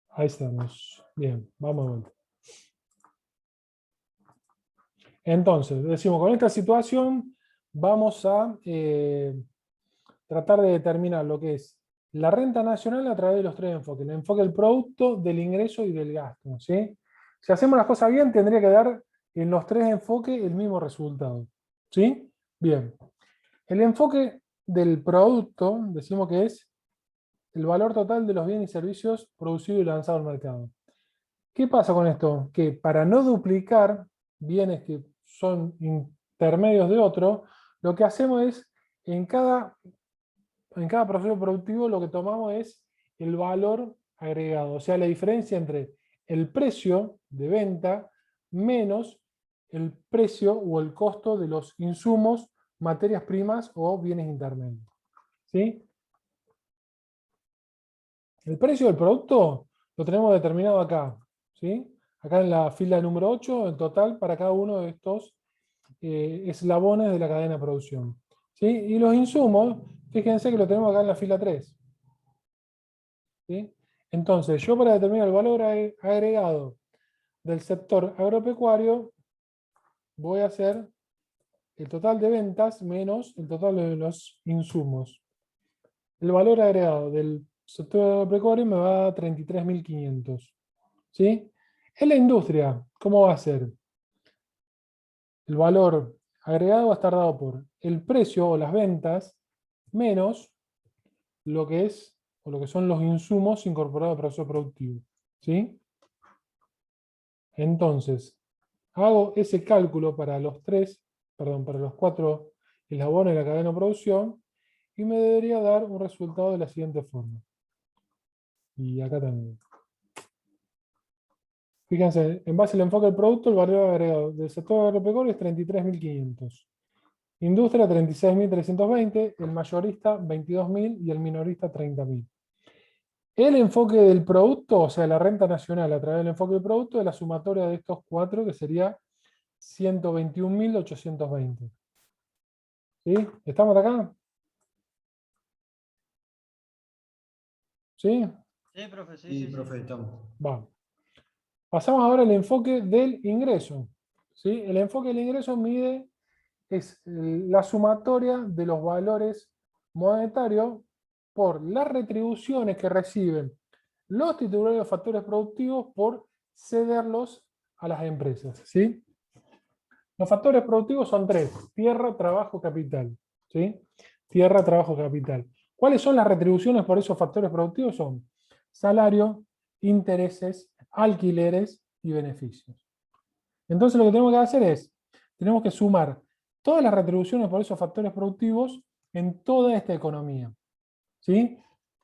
Ahí estamos. Bien, vamos de vuelta. Entonces, decimos, con esta situación vamos a tratar de determinar lo que es la renta nacional a través de los tres enfoques. El enfoque del producto, del ingreso y del gasto. ¿Sí? Si hacemos las cosas bien, tendría que dar en los tres enfoques el mismo resultado. ¿Sí? Bien. El enfoque del producto, decimos que es el valor total de los bienes y servicios producidos y lanzados al mercado. ¿Qué pasa con esto? Que para no duplicar bienes que son intermedios de otro, lo que hacemos es, en cada proceso productivo, lo que tomamos es el valor agregado, o sea, la diferencia entre el precio de venta menos el precio o el costo de los insumos, materias primas o bienes intermedios. ¿Sí? El precio del producto lo tenemos determinado acá. ¿Sí? Acá en la fila número 8, en total, para cada uno de estos eslabones de la cadena de producción. ¿Sí? Y los insumos, fíjense que lo tenemos acá en la fila 3. ¿Sí? Entonces, yo para determinar el valor agregado del sector agropecuario, voy a hacer el total de ventas menos el total de los insumos. El valor agregado del sector agropecuario me va a 33.500. ¿Sí? En la industria, ¿cómo va a ser? El valor agregado va a estar dado por el precio o las ventas menos lo que es o lo que son los insumos incorporados al proceso productivo. ¿Sí? Entonces, hago ese cálculo para para los cuatro eslabones de la cadena de producción y me debería dar un resultado de la siguiente forma. Y acá también. Fíjense, en base al enfoque del producto, el valor agregado del sector agropecuario es 33.500. Industria 36.320, el mayorista 22.000 y el minorista 30.000. El enfoque del producto, o sea, la renta nacional a través del enfoque del producto, es la sumatoria de estos cuatro, que sería 121.820. ¿Sí? ¿Estamos acá? ¿Sí? Sí, profe, sí, Sí, sí, sí. profe, estamos. Va. Pasamos ahora al enfoque del ingreso. ¿Sí? El enfoque del ingreso es la sumatoria de los valores monetarios por las retribuciones que reciben los titulares de los factores productivos por cederlos a las empresas. ¿Sí? Los factores productivos son tres: tierra, trabajo, capital. ¿Sí? Tierra, trabajo, capital. ¿Cuáles son las retribuciones por esos factores productivos? Son salario, intereses, alquileres y beneficios. Entonces lo que tenemos que hacer es, tenemos que sumar todas las retribuciones por esos factores productivos en toda esta economía. ¿Sí?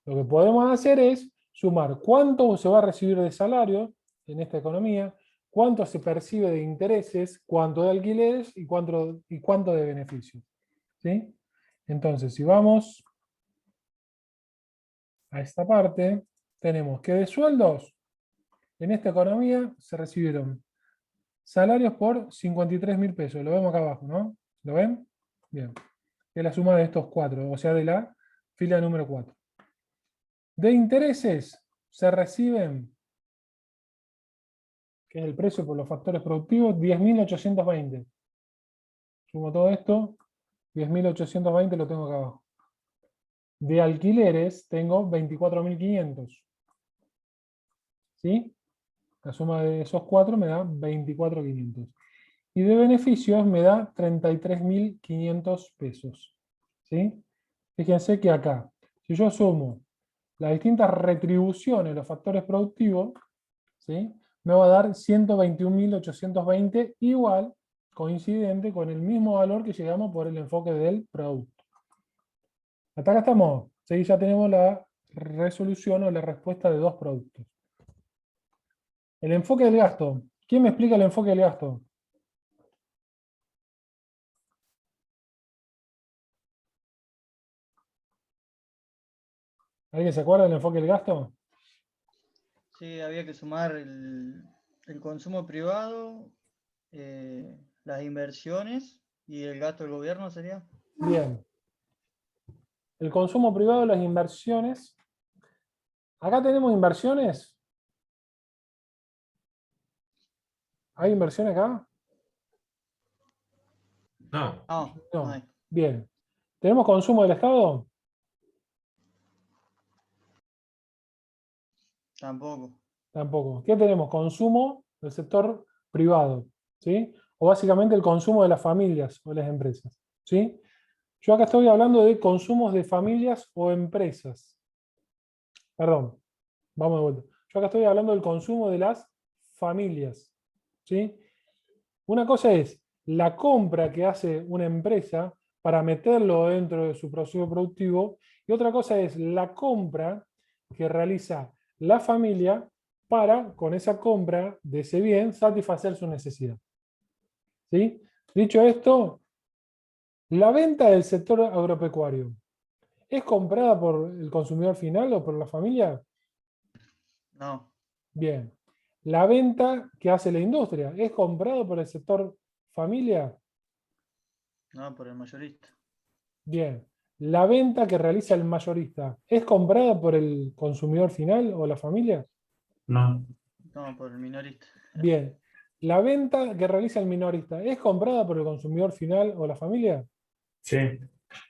Lo que podemos hacer es sumar cuánto se va a recibir de salario en esta economía, cuánto se percibe de intereses, cuánto de alquileres y cuánto de beneficios. ¿Sí? Entonces, si vamos a esta parte, tenemos que de sueldos en esta economía se recibieron salarios por 53.000 pesos. Lo vemos acá abajo, ¿no? ¿Lo ven? Bien. Es la suma de estos cuatro, o sea, de la fila número 4. De intereses se reciben, que es el precio por los factores productivos, 10.820. Sumo todo esto, 10.820 lo tengo acá abajo. De alquileres tengo 24.500. ¿Sí? La suma de esos cuatro me da 24.500. Y de beneficios me da 33.500 pesos. ¿Sí? Fíjense que acá, si yo sumo las distintas retribuciones, los factores productivos, ¿sí? Me va a dar 121.820, igual, coincidente con el mismo valor que llegamos por el enfoque del producto. Hasta acá estamos. ¿Sí? Ya tenemos la resolución o la respuesta de dos productos. El enfoque del gasto. ¿Quién me explica el enfoque del gasto? ¿Alguien se acuerda del enfoque del gasto? Sí, había que sumar el consumo privado, las inversiones y el gasto del gobierno sería. Bien. El consumo privado, las inversiones. Acá tenemos inversiones. ¿Hay inversión acá? No. No, no No. hay. Bien. ¿Tenemos consumo del Estado? Tampoco. Tampoco. ¿Qué tenemos? Consumo del sector privado, ¿sí? O básicamente el consumo de las familias o las empresas, ¿sí? Yo acá estoy hablando de consumos de familias o empresas. Perdón, vamos de vuelta. Yo acá estoy hablando del consumo de las familias, ¿sí? Una cosa es la compra que hace una empresa para meterlo dentro de su proceso productivo y otra cosa es la compra que realiza la familia para, con esa compra de ese bien, satisfacer su necesidad. ¿Sí? Dicho esto, la venta del sector agropecuario, ¿es comprada por el consumidor final o por la familia? No, Bien. La venta que hace la industria, ¿es comprada por el sector familia? no, por el mayorista. Bien. La venta que realiza el mayorista, ¿es comprada por el consumidor final o la familia? No. No, por el minorista. Bien. La venta que realiza el minorista, ¿es comprada por el consumidor final o la familia? Sí.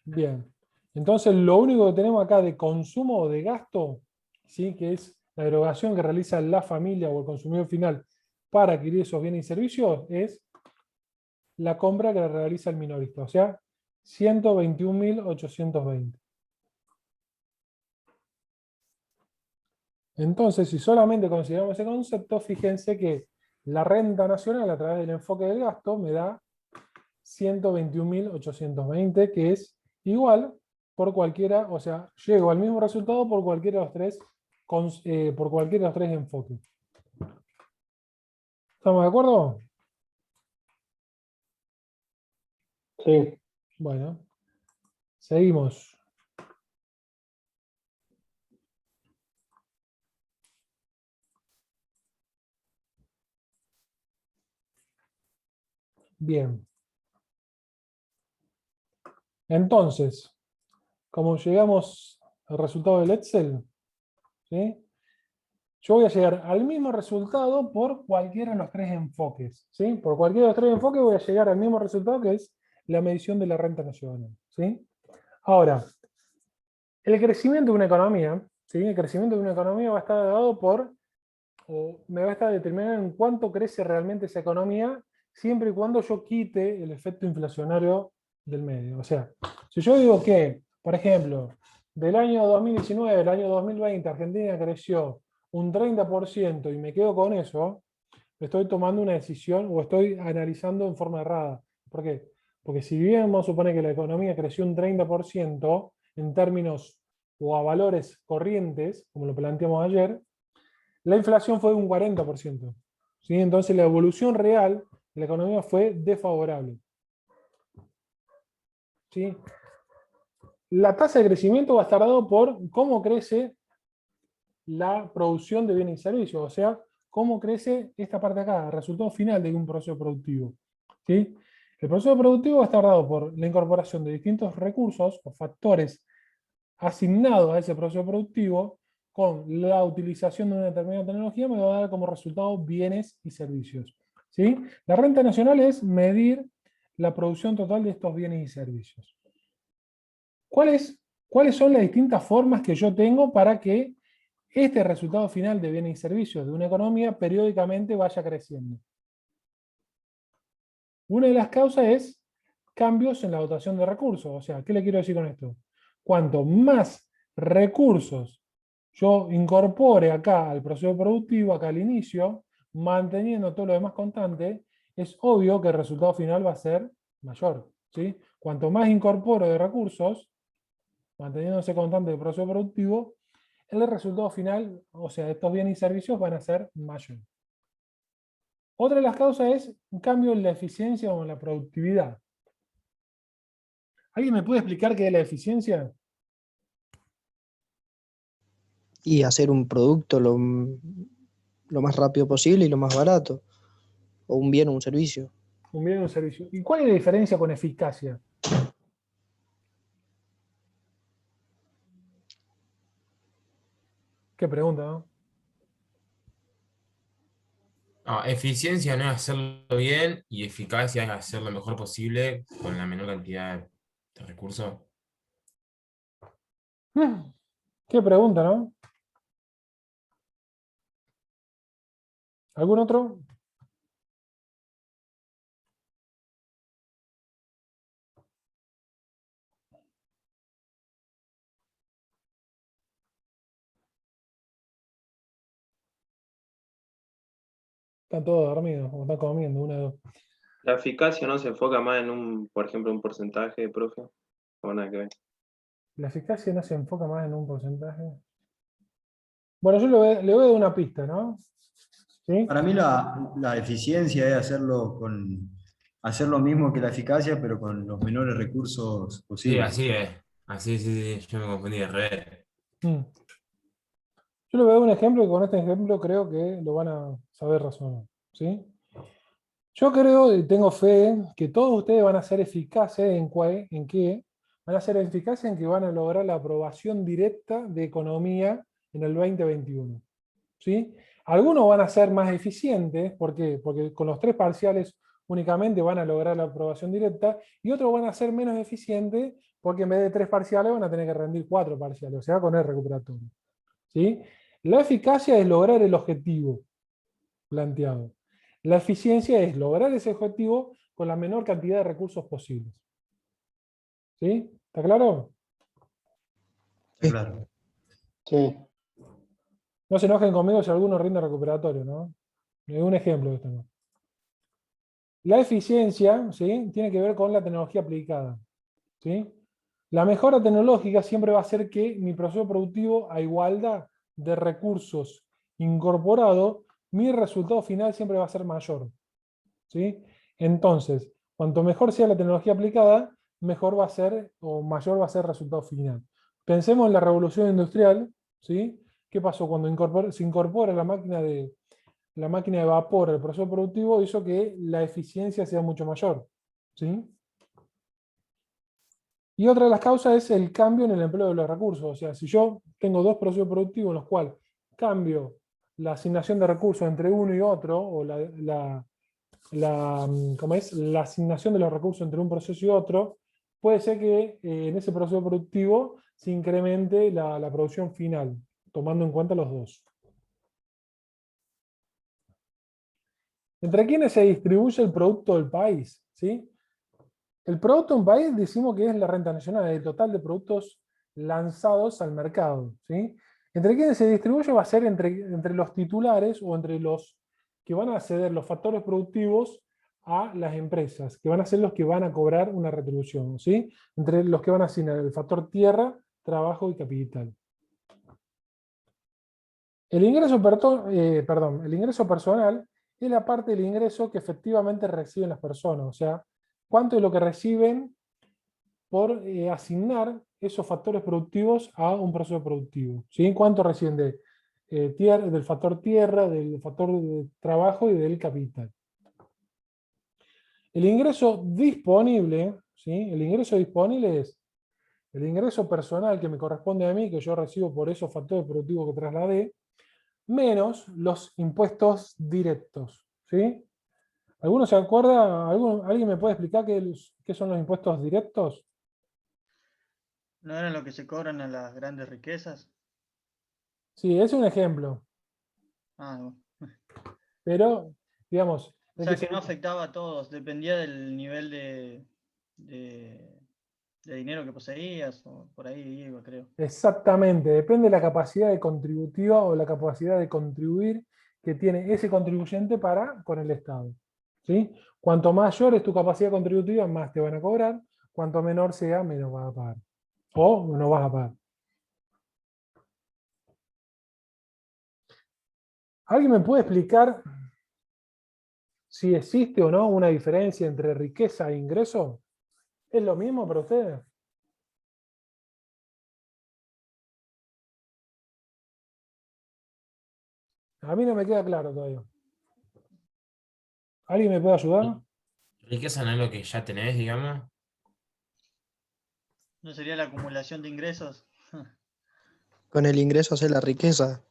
Bien. Entonces, lo único que tenemos acá de consumo o de gasto, ¿sí? Que es la erogación que realiza la familia o el consumidor final para adquirir esos bienes y servicios, es la compra que realiza el minorista, o sea, 121.820. Entonces, si solamente consideramos ese concepto, fíjense que la renta nacional a través del enfoque del gasto me da 121.820, que es igual por cualquiera, o sea, llego al mismo resultado por cualquiera de los tres, por cualquiera de los tres enfoques. ¿Estamos de acuerdo? Sí. Bueno, seguimos. Bien. Entonces, como llegamos al resultado del Excel, ¿sí? Yo voy a llegar al mismo resultado por cualquiera de los tres enfoques, ¿sí? Por cualquiera de los tres enfoques voy a llegar al mismo resultado que es la medición de la renta nacional, ¿sí? Ahora, el crecimiento de una economía, ¿sí? El crecimiento de una economía va a estar dado por, o me va a estar determinado en cuánto crece realmente esa economía, siempre y cuando yo quite el efecto inflacionario del medio. O sea, si yo digo que, por ejemplo, del año 2019 al año 2020 Argentina creció un 30% y me quedo con eso, estoy tomando una decisión o estoy analizando en forma errada. ¿Por qué? Porque si bien vamos a suponer que la economía creció un 30% en términos o a valores corrientes, como lo planteamos ayer, la inflación fue de un 40%. ¿Sí? Entonces la evolución real de la economía fue desfavorable. ¿Sí? La tasa de crecimiento va a estar dado por cómo crece la producción de bienes y servicios, o sea, cómo crece esta parte acá, el resultado final de un proceso productivo. ¿Sí? El proceso productivo va a estar dado por la incorporación de distintos recursos o factores asignados a ese proceso productivo con la utilización de una determinada tecnología me va a dar como resultado bienes y servicios. ¿Sí? La renta nacional es medir la producción total de estos bienes y servicios. ¿Cuáles son las distintas formas que yo tengo para que este resultado final de bienes y servicios de una economía periódicamente vaya creciendo? Una de las causas es cambios en la dotación de recursos. O sea, ¿qué le quiero decir con esto? Cuanto más recursos yo incorpore acá al proceso productivo, acá al inicio, manteniendo todo lo demás constante, es obvio que el resultado final va a ser mayor. ¿Sí? Cuanto más incorporo de recursos, manteniéndose constante el proceso productivo, el resultado final, o sea, estos bienes y servicios van a ser mayor. Otra de las causas es un cambio en la eficiencia o en la productividad. ¿Alguien me puede explicar qué es la eficiencia? Y hacer un producto lo más rápido posible y lo más barato, o un bien o un servicio. Un bien o un servicio. ¿Y cuál es la diferencia con eficacia? Qué pregunta, ¿no? No, eficiencia no es hacerlo bien y eficacia es hacer lo mejor posible con la menor cantidad de recursos. Qué pregunta, ¿no? ¿Algún otro? Están todos dormidos, o están comiendo, una de dos. La eficacia no se enfoca más en un, por ejemplo, un porcentaje, profe. O nada que ver. La eficacia no se enfoca más en un porcentaje. Bueno, yo le voy a dar una pista, ¿no? ¿Sí? Para mí la eficiencia es hacer lo mismo que la eficacia, pero con los menores recursos Sí, posibles. así es. Así, sí, sí, yo me confundí de revés. Mm. Yo le voy a dar un ejemplo y con este ejemplo creo que lo van a saber razonar. ¿Sí? Yo creo y tengo fe que todos ustedes van a ser eficaces en qué van a ser eficaces en que van a lograr la aprobación directa de economía en el 2021. ¿Sí? Algunos van a ser más eficientes, ¿por qué? Porque con los 3 parciales únicamente van a lograr la aprobación directa, y otros van a ser menos eficientes porque en vez de 3 parciales van a tener que rendir 4 parciales, o sea, con el recuperatorio. ¿Sí? La eficacia es lograr el objetivo planteado. La eficiencia es lograr ese objetivo con la menor cantidad de recursos posibles. ¿Sí? ¿Está claro? Está claro. Sí. No se enojen conmigo si alguno rinde recuperatorio, ¿no? Un ejemplo de esto, ¿no? La eficiencia, ¿sí?, tiene que ver con la tecnología aplicada. ¿Sí? La mejora tecnológica siempre va a hacer que mi proceso productivo, a igualdad de recursos incorporados, mi resultado final siempre va a ser mayor. ¿Sí? Entonces, cuanto mejor sea la tecnología aplicada, mejor va a ser o mayor va a ser el resultado final. Pensemos en la revolución industrial, ¿sí? ¿Qué pasó? Cuando se incorpora la máquina de vapor al proceso productivo, hizo que la eficiencia sea mucho mayor. ¿Sí? Y otra de las causas es el cambio en el empleo de los recursos. O sea, si yo tengo 2 procesos productivos en los cuales cambio la asignación de recursos entre uno y otro, o ¿cómo es? La asignación de los recursos entre un proceso y otro, puede ser que en ese proceso productivo se incremente la producción final, tomando en cuenta los dos. ¿Entre quiénes se distribuye el producto del país? ¿Sí? El producto de un país decimos que es la renta nacional, el total de productos lanzados al mercado. ¿Sí? ¿Entre quiénes se distribuye? Va a ser entre los titulares o entre los que van a ceder los factores productivos a las empresas, que van a ser los que van a cobrar una retribución. ¿Sí? Entre los que van a asignar el factor tierra, trabajo y capital. El ingreso personal es la parte del ingreso que efectivamente reciben las personas. O sea, cuánto es lo que reciben por asignar esos factores productivos a un proceso productivo. ¿Sí? ¿Cuánto reciben del factor tierra, del factor de trabajo y del capital? El ingreso disponible, ¿sí? El ingreso disponible es el ingreso personal que me corresponde a mí, que yo recibo por esos factores productivos que trasladé, menos los impuestos directos. ¿Sí? ¿Alguno se acuerda? ¿Alguien me puede explicar qué son los impuestos directos? ¿No eran lo que se cobran a las grandes riquezas? Sí, es un ejemplo. Ah, bueno. Pero, digamos, O sea que no afectaba a todos, dependía del nivel de, de dinero que poseías, o por ahí iba, creo. exactamente, depende de la capacidad de contributiva o la capacidad de contribuir que tiene ese contribuyente para con el Estado. ¿Sí? Cuanto mayor es tu capacidad contributiva, más te van a cobrar. Cuanto menor sea, menos vas a pagar. O no vas a pagar. ¿Alguien me puede explicar si existe o no una diferencia entre riqueza e ingreso? ¿Es lo mismo para ustedes? A mí no me queda claro todavía. ¿Alguien me puede ayudar? Riqueza no es lo que ya tenés, digamos. ¿No sería la acumulación de ingresos? Con el ingreso hace la riqueza.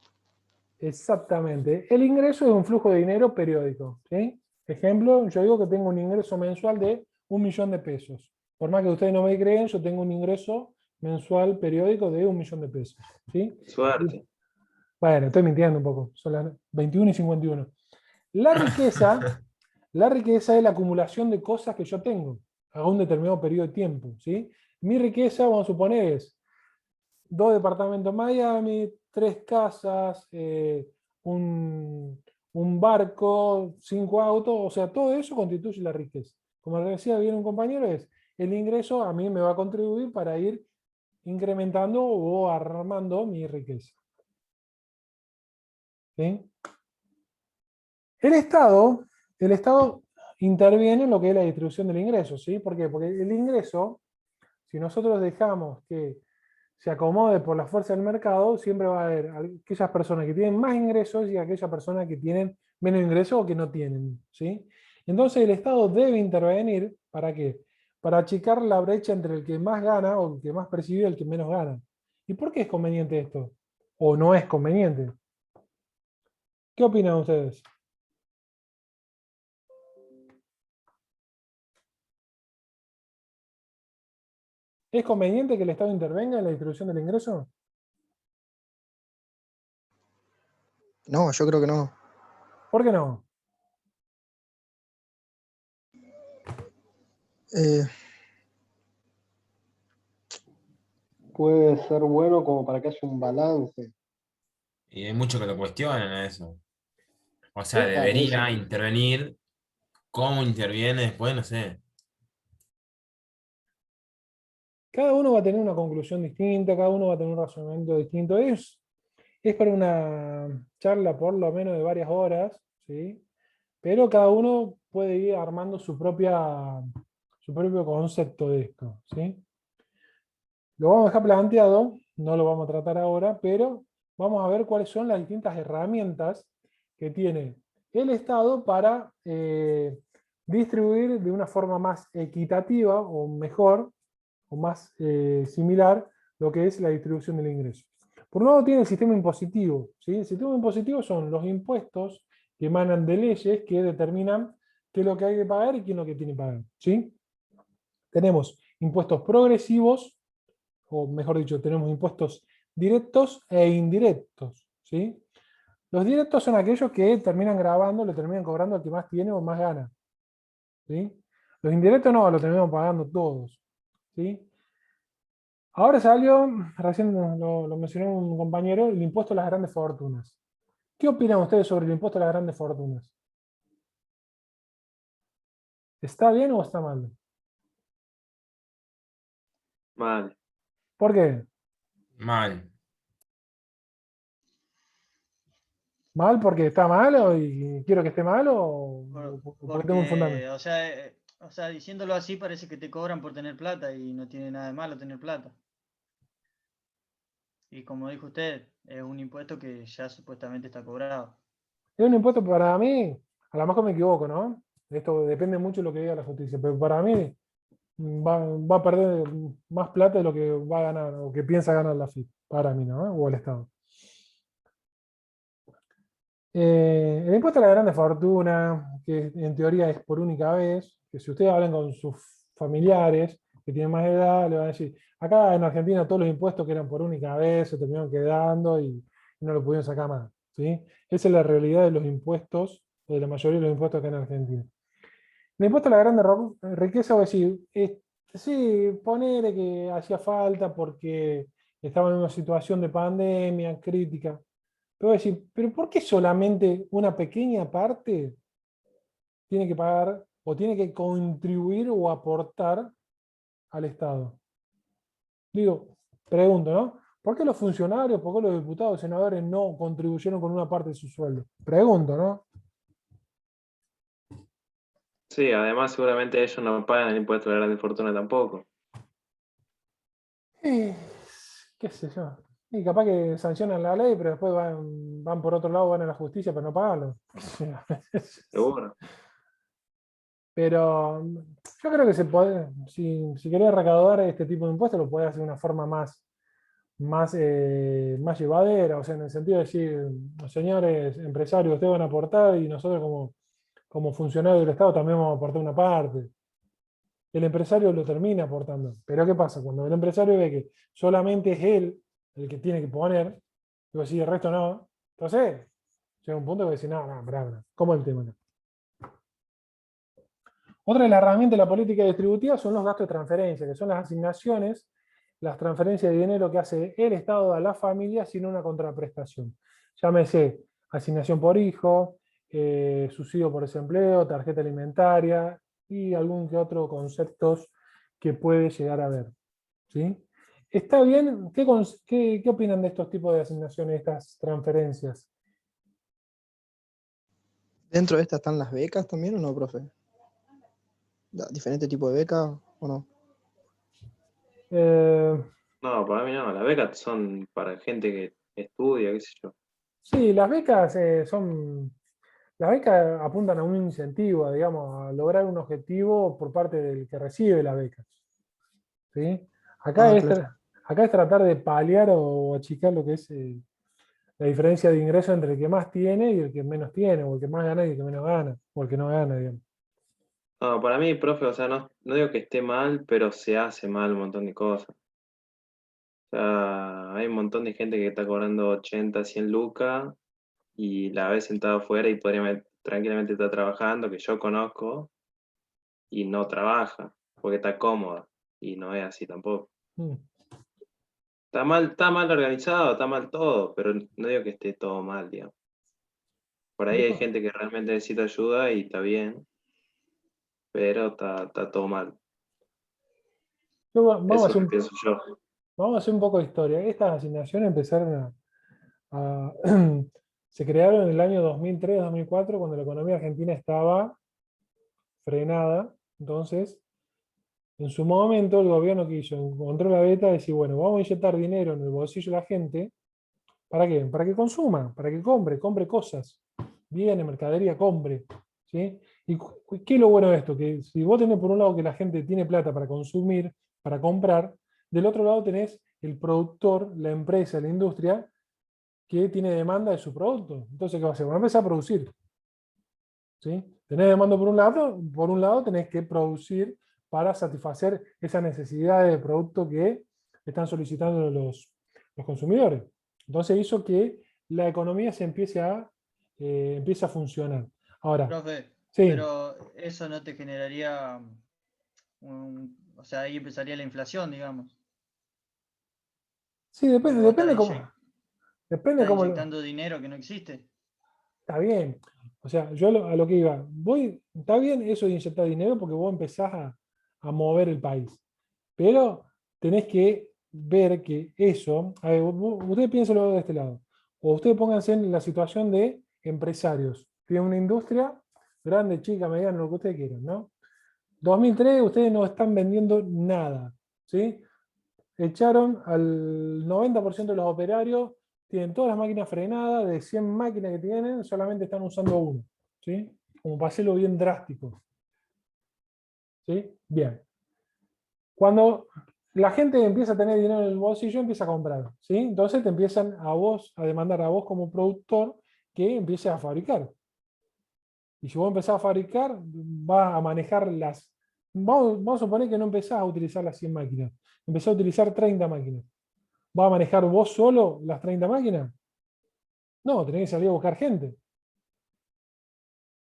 Exactamente. El ingreso es un flujo de dinero periódico. ¿Sí? Ejemplo, yo digo que tengo un ingreso mensual de 1.000.000 de pesos. Por más que ustedes no me creen, yo tengo un ingreso mensual periódico de 1.000.000 de pesos. ¿Sí? Suerte. Bueno, estoy mintiendo un poco. Son las 21:51. La riqueza, la riqueza es la acumulación de cosas que yo tengo a un determinado periodo de tiempo. ¿Sí? Mi riqueza, vamos a suponer, es 2 departamentos en Miami, 3 casas, un barco, 5 autos, o sea, todo eso constituye la riqueza. Como decía bien un compañero, es el ingreso a mí me va a contribuir para ir incrementando o armando mi riqueza. ¿Sí? El Estado interviene en lo que es la distribución del ingreso. ¿Sí? ¿Por qué? Porque el ingreso, si nosotros dejamos que se acomode por la fuerza del mercado, siempre va a haber aquellas personas que tienen más ingresos y aquellas personas que tienen menos ingresos o que no tienen. ¿Sí? Entonces el Estado debe intervenir, ¿para qué? Para achicar la brecha entre el que más gana o el que más percibe y el que menos gana. ¿Y por qué es conveniente esto? ¿O no es conveniente? ¿Qué opinan ustedes? ¿Es conveniente que el Estado intervenga en la distribución del ingreso? No, yo creo que no. ¿Por qué no? Eh, Puede ser bueno como para que haya un balance. Y hay muchos que lo cuestionan a eso. O sea, Claro, eso. debería intervenir. ¿Cómo interviene después? No sé. Cada uno va a tener una conclusión distinta, cada uno va a tener un razonamiento distinto. Es para una charla por lo menos de varias horas, ¿sí? Pero cada uno puede ir armando su propio concepto de esto, ¿sí? Lo vamos a dejar planteado, no lo vamos a tratar ahora, pero vamos a ver cuáles son las distintas herramientas que tiene el Estado para distribuir de una forma más equitativa o mejor o más similar lo que es la distribución del ingreso. Por un lado tiene el sistema impositivo. ¿Sí? El sistema impositivo son los impuestos que emanan de leyes que determinan qué es lo que hay que pagar y quién es lo que tiene que pagar. ¿Sí? Tenemos impuestos progresivos, o mejor dicho, tenemos impuestos directos e indirectos. ¿Sí? Los directos son aquellos que terminan grabando, le terminan cobrando al que más tiene o más gana. ¿Sí? Los indirectos no, lo terminamos pagando todos. ¿Sí? Ahora salió, recién lo mencionó un compañero, el impuesto a las grandes fortunas. ¿Qué opinan ustedes sobre el impuesto a las grandes fortunas? ¿Está bien o está mal? Mal. ¿Por qué? Mal. ¿Mal porque está malo y quiero que esté malo o porque tengo un fundamento? Porque, o sea, diciéndolo así parece que te cobran por tener plata y no tiene nada de malo tener plata. Y como dijo usted, es un impuesto que ya supuestamente está cobrado. Es un impuesto para mí, a lo mejor me equivoco, ¿no? Esto depende mucho de lo que diga la justicia, pero para mí va a perder más plata de lo que va a ganar o que piensa ganar la FIP, para mí, ¿no? O el Estado. El impuesto a la grande fortuna, que en teoría es por única vez, que si ustedes hablan con sus familiares que tienen más edad, le van a decir, acá en Argentina todos los impuestos que eran por única vez se terminaron quedando y no lo pudieron sacar más. ¿Sí? Esa es la realidad de los impuestos, o de la mayoría de los impuestos acá en Argentina. El impuesto a la grande riqueza, voy a decir, sí, ponele que hacía falta porque estaba en una situación de pandemia crítica. Pero voy a decir, ¿pero por qué solamente una pequeña parte tiene que pagar o tiene que contribuir o aportar al Estado? Digo, pregunto, ¿no? ¿Por qué los funcionarios, por qué los diputados, senadores no contribuyeron con una parte de su sueldo? Pregunto, ¿no? Sí, además seguramente ellos no pagan el impuesto de la grande fortuna tampoco. Eh, qué sé yo. Y capaz que sancionan la ley, pero después van por otro lado, van a la justicia para no pagarlo. Seguro. Pero yo creo que se puede, si querés recaudar este tipo de impuestos, lo podés hacer de una forma más más llevadera, o sea, en el sentido de decir, señores empresarios, ustedes van a aportar y nosotros como funcionarios del Estado también vamos a aportar una parte. El empresario lo termina aportando. Pero ¿qué pasa? Cuando el empresario ve que solamente es él el que tiene que poner, y vos decís, el resto no, entonces llega un punto que decís, no, pará, ¿cómo es el tema? No. Otra de las herramientas de la política distributiva son los gastos de transferencia, que son las asignaciones, las transferencias de dinero que hace el Estado a la familia sin una contraprestación. Llámese asignación por hijo, subsidio por desempleo, tarjeta alimentaria y algún que otro conceptos que puede llegar a ver. ¿Sí? ¿Está bien? ¿Qué opinan de estos tipos de asignaciones, estas transferencias? ¿Dentro de estas están las becas también o no, profe? ¿Diferente tipo de becas o no? Eh, No, para mí no, las becas son para gente que estudia, qué sé yo. sí, las becas Las becas apuntan a un incentivo, digamos, a lograr un objetivo por parte del que recibe las becas. ¿Sí? Acá, Ah, es, claro. acá es tratar de paliar o achicar lo que es la diferencia de ingreso entre el que más tiene y el que menos tiene, o el que más gana y el que menos gana, o el que no gana, digamos. No, para mí, profe, o sea, no digo que esté mal, pero se hace mal un montón de cosas. O sea, hay un montón de gente que está cobrando 80, 100 lucas y la ves sentado afuera y tranquilamente estar trabajando, que yo conozco, y no trabaja, porque está cómoda, y no es así tampoco. Mm. Está mal organizado, está mal todo, pero no digo que esté todo mal, digamos. Por ahí hay No, gente que realmente necesita ayuda y está bien, pero está todo mal. vamos Eso a es hacer lo que pienso yo. vamos a hacer un poco de historia. Estas asignaciones empezaron a se crearon en el año 2003-2004, cuando la economía argentina estaba frenada. Entonces, en su momento, el gobierno que hizo, encontró la beta de decir, bueno, vamos a inyectar dinero en el bolsillo de la gente. ¿Para qué? Para que consuma, para que compre cosas. Viene, mercadería, compre. ¿Sí? ¿Y qué es lo bueno de esto? Que si vos tenés por un lado que la gente tiene plata para consumir, para comprar, del otro lado tenés el productor, la empresa, la industria, que tiene demanda de su producto. Entonces, ¿qué va a hacer? Va a empezar a producir. ¿Sí? Tenés demanda por un lado tenés que producir para satisfacer esa necesidad de producto que están solicitando los consumidores. Entonces hizo que la economía se empiece a funcionar. Ahora, Profe, sí, pero eso no te generaría o sea, ahí empezaría la inflación, digamos. sí, Porque depende estás cómo inyectando dinero que no existe. está bien. O sea, yo a lo que iba, está bien eso de inyectar dinero porque vos empezás a mover el país. Pero tenés que ver que eso, a ver, ustedes piénsenlo de este lado, o ustedes pónganse en la situación de empresarios. Tienen una industria, grande, chica, mediana, lo que ustedes quieran, ¿no? 2003 ustedes no están vendiendo nada, ¿sí? Echaron al 90% de los operarios, tienen todas las máquinas frenadas, de 100 máquinas que tienen, solamente están usando uno, ¿sí? Como para hacerlo bien drástico, ¿sí? Bien. Cuando la gente empieza a tener dinero en el bolsillo, empieza a comprar, ¿sí? Entonces te empiezan a demandar a vos como productor que empieces a fabricar. Y si vos empezás a fabricar, vas a manejar vamos a suponer que no empezás a utilizar las 100 máquinas, empezás a utilizar 30 máquinas. ¿Vas a manejar vos solo las 30 máquinas? No, tenés que salir a buscar gente,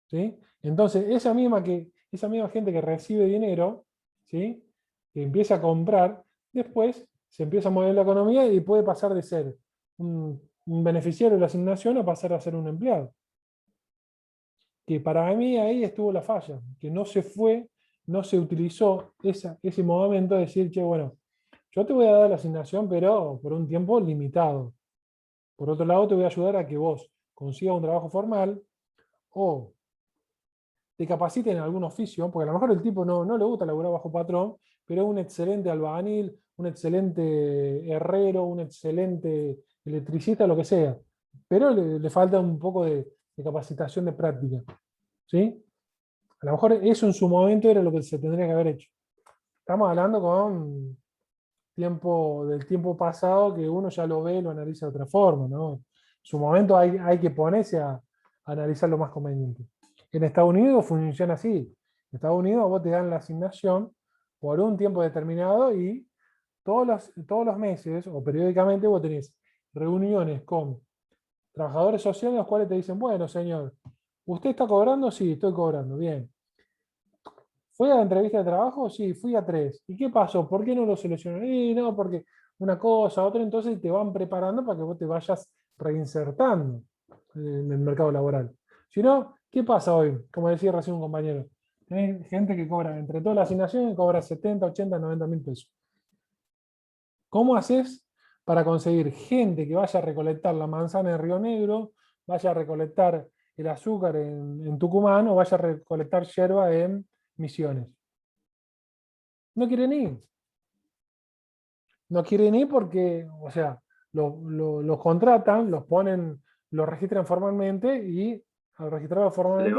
¿sí? Entonces, esa misma gente que recibe dinero, ¿sí? Que empieza a comprar, después se empieza a mover la economía y puede pasar de ser un beneficiario de la asignación a pasar a ser un empleado. Que para mí ahí estuvo la falla, que no se utilizó ese momento de decir, che, bueno, yo te voy a dar la asignación, pero por un tiempo limitado. Por otro lado, te voy a ayudar a que vos consigas un trabajo formal o te capaciten en algún oficio, porque a lo mejor el tipo no le gusta laburar bajo patrón, pero es un excelente albañil, un excelente herrero, un excelente electricista, lo que sea. Pero le falta un poco de capacitación de práctica. ¿Sí? A lo mejor eso en su momento era lo que se tendría que haber hecho. Estamos hablando con del tiempo pasado que uno ya lo ve y lo analiza de otra forma, ¿no? En su momento hay que ponerse a analizar lo más conveniente. En Estados Unidos funciona así. En Estados Unidos vos te dan la asignación por un tiempo determinado y todos los meses o periódicamente vos tenés reuniones con trabajadores sociales los cuales te dicen, bueno, señor, ¿usted está cobrando? Sí, estoy cobrando, bien. ¿Fue a la entrevista de trabajo? Sí, fui a 3. ¿Y qué pasó? ¿Por qué no lo seleccionó? Y no, porque una cosa, otra, entonces te van preparando para que vos te vayas reinsertando en el mercado laboral. Si no, ¿qué pasa hoy? Como decía recién un compañero, tenés gente que cobra, entre todas las asignaciones, cobra 70, 80, 90 mil pesos. ¿Cómo haces para conseguir gente que vaya a recolectar la manzana en Río Negro, vaya a recolectar el azúcar en Tucumán o vaya a recolectar yerba en Misiones? No quieren ir. No quieren ir porque, o sea, los contratan, los ponen, los registran formalmente y al registrarlo formalmente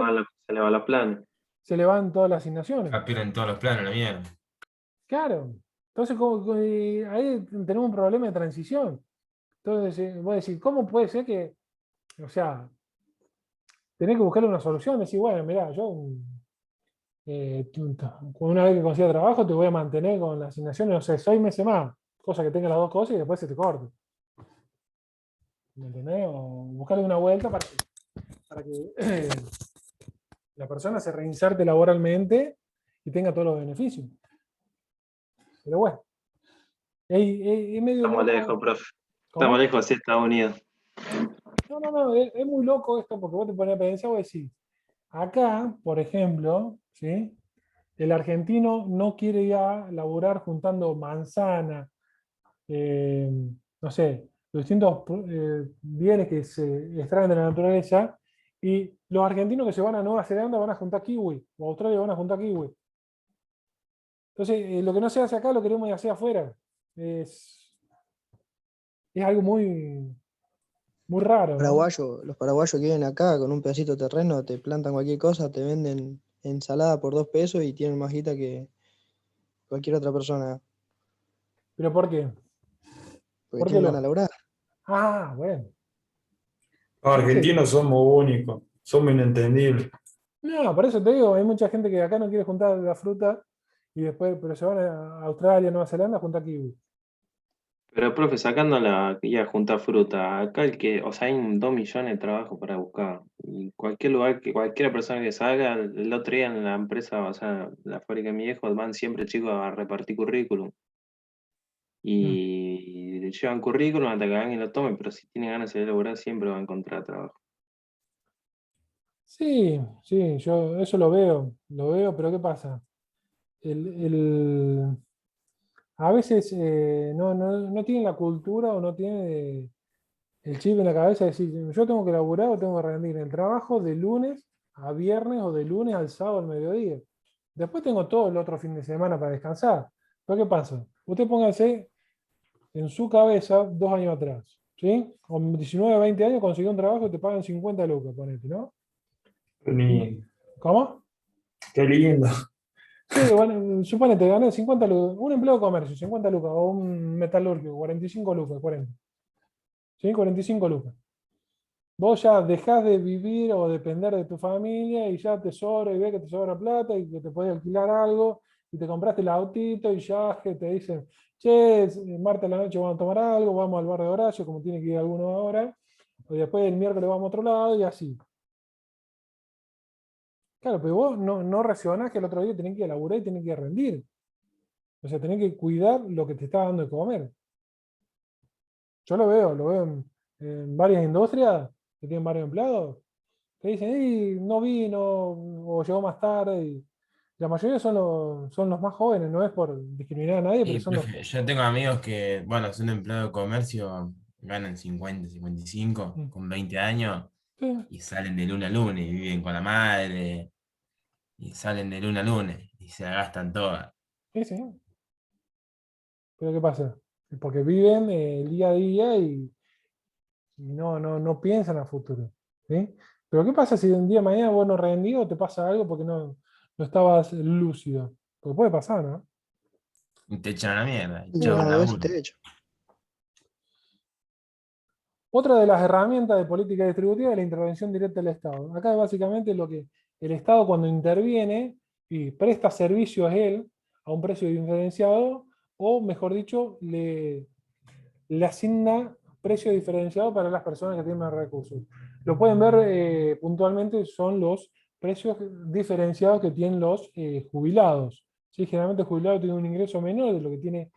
Se le va la plana. se le van todas las asignaciones. Ya pierden todos los planes, la mierda. Claro. Entonces, ahí tenemos un problema de transición. Entonces, voy a decir, ¿cómo puede ser que, o sea, tenés que buscarle una solución? Decir, bueno, mirá, yo una vez que consiga trabajo te voy a mantener con las asignaciones, no sé, 6 meses más, cosa que tenga las dos cosas y después se te corte. ¿Me entendés? O buscarle una vuelta para que la persona se reinserte laboralmente y tenga todos los beneficios. Pero bueno, es medio Estamos loco. lejos, profe. ¿Cómo? Estamos lejos de Estados Unidos. No, es muy loco esto porque vos te pones a pensar, vos decís, acá, por ejemplo, ¿sí? El argentino no quiere ir a laburar juntando manzana, no sé, los distintos bienes que se extraen de la naturaleza, y los argentinos que se van a Nueva Zelanda van a juntar kiwi, o a Australia van a juntar kiwi. Entonces, lo que no se hace acá lo queremos hacer afuera. Es algo muy, muy raro, ¿no? Los paraguayos que viven acá con un pedacito de terreno te plantan cualquier cosa, te venden ensalada por 2 pesos y tienen más guita que cualquier otra persona, ¿Pero por qué? porque ¿Por qué tienen ganas de lo? laburar. Ah, bueno. Los Sí, sí. argentinos somos únicos, somos inentendibles. No, por eso te digo, hay mucha gente que acá no quiere juntar la fruta y después, pero se van a Australia, Nueva Zelanda a juntar kiwi. Pero, profe, sacando la ya junta fruta, acá o sea, hay 2 millones de trabajos para buscar. Y cualquier lugar cualquiera persona que salga, el otro día en la empresa, o sea, la fábrica de mi viejo, van siempre chicos a repartir currículum. Mm. Y le llevan currículum hasta que alguien lo tome, pero si tiene ganas de salir a laburar, siempre va a encontrar trabajo. Sí, sí, yo eso lo veo, pero ¿qué pasa? El, a veces no tienen la cultura o no tienen el chip en la cabeza de decir, yo tengo que laburar o tengo que rendir el trabajo de lunes a viernes o de lunes al sábado al mediodía. Después tengo todo el otro fin de semana para descansar. ¿Pero qué pasa? Usted póngase en su cabeza 2 años atrás, ¿sí? Con 19, 20 años consiguió un trabajo y te pagan 50 lucas, ponete, ¿no? Qué lindo. ¿Cómo? Qué lindo. Sí, bueno, suponete, gané 50 lucas, un empleo de comercio, 50 lucas, o un metalúrgico, 45 lucas, 40. ¿Sí? 45 lucas. Vos ya dejás de vivir o depender de tu familia y ya te sobra y ves que te sobra plata y que te podés alquilar algo y te compraste el autito y ya que te dicen, che, martes a la noche vamos a tomar algo, vamos al bar de Horacio, como tiene que ir alguno ahora, o después el miércoles vamos a otro lado y así. Claro, pero vos no reaccionás que el otro día tenés que ir a laburar y tenés que ir a rendir. O sea, tenés que cuidar lo que te está dando de comer. Yo lo veo en varias industrias que tienen varios empleados, que dicen, no vino o llegó más tarde. Y la mayoría son los más jóvenes, no es por discriminar a nadie, pero Y, son los... profe, yo tengo amigos que, bueno, son empleados de comercio, ganan 50, 55, Mm, con 20 años, sí, y salen de lunes a lunes, y viven con la madre, y salen de lunes a lunes, y se la gastan todas. sí, sí. Pero ¿qué pasa? Porque viven el día a día y no piensan a futuro. ¿Sí? Pero ¿qué pasa si un día de mañana vos no rendís o te pasa algo porque no estabas lúcido? Porque puede pasar, ¿no? Y te echan a la mierda. Y De chao, una vez laburo. te echo. Otra de las herramientas de política distributiva es la intervención directa del Estado. Acá básicamente lo que el Estado cuando interviene y presta servicios él a un precio diferenciado, o mejor dicho, le asigna precio diferenciado para las personas que tienen más recursos. Lo pueden ver puntualmente, son los precios diferenciados que tienen los jubilados. ¿Sí? Generalmente el jubilado tiene un ingreso menor de lo que tiene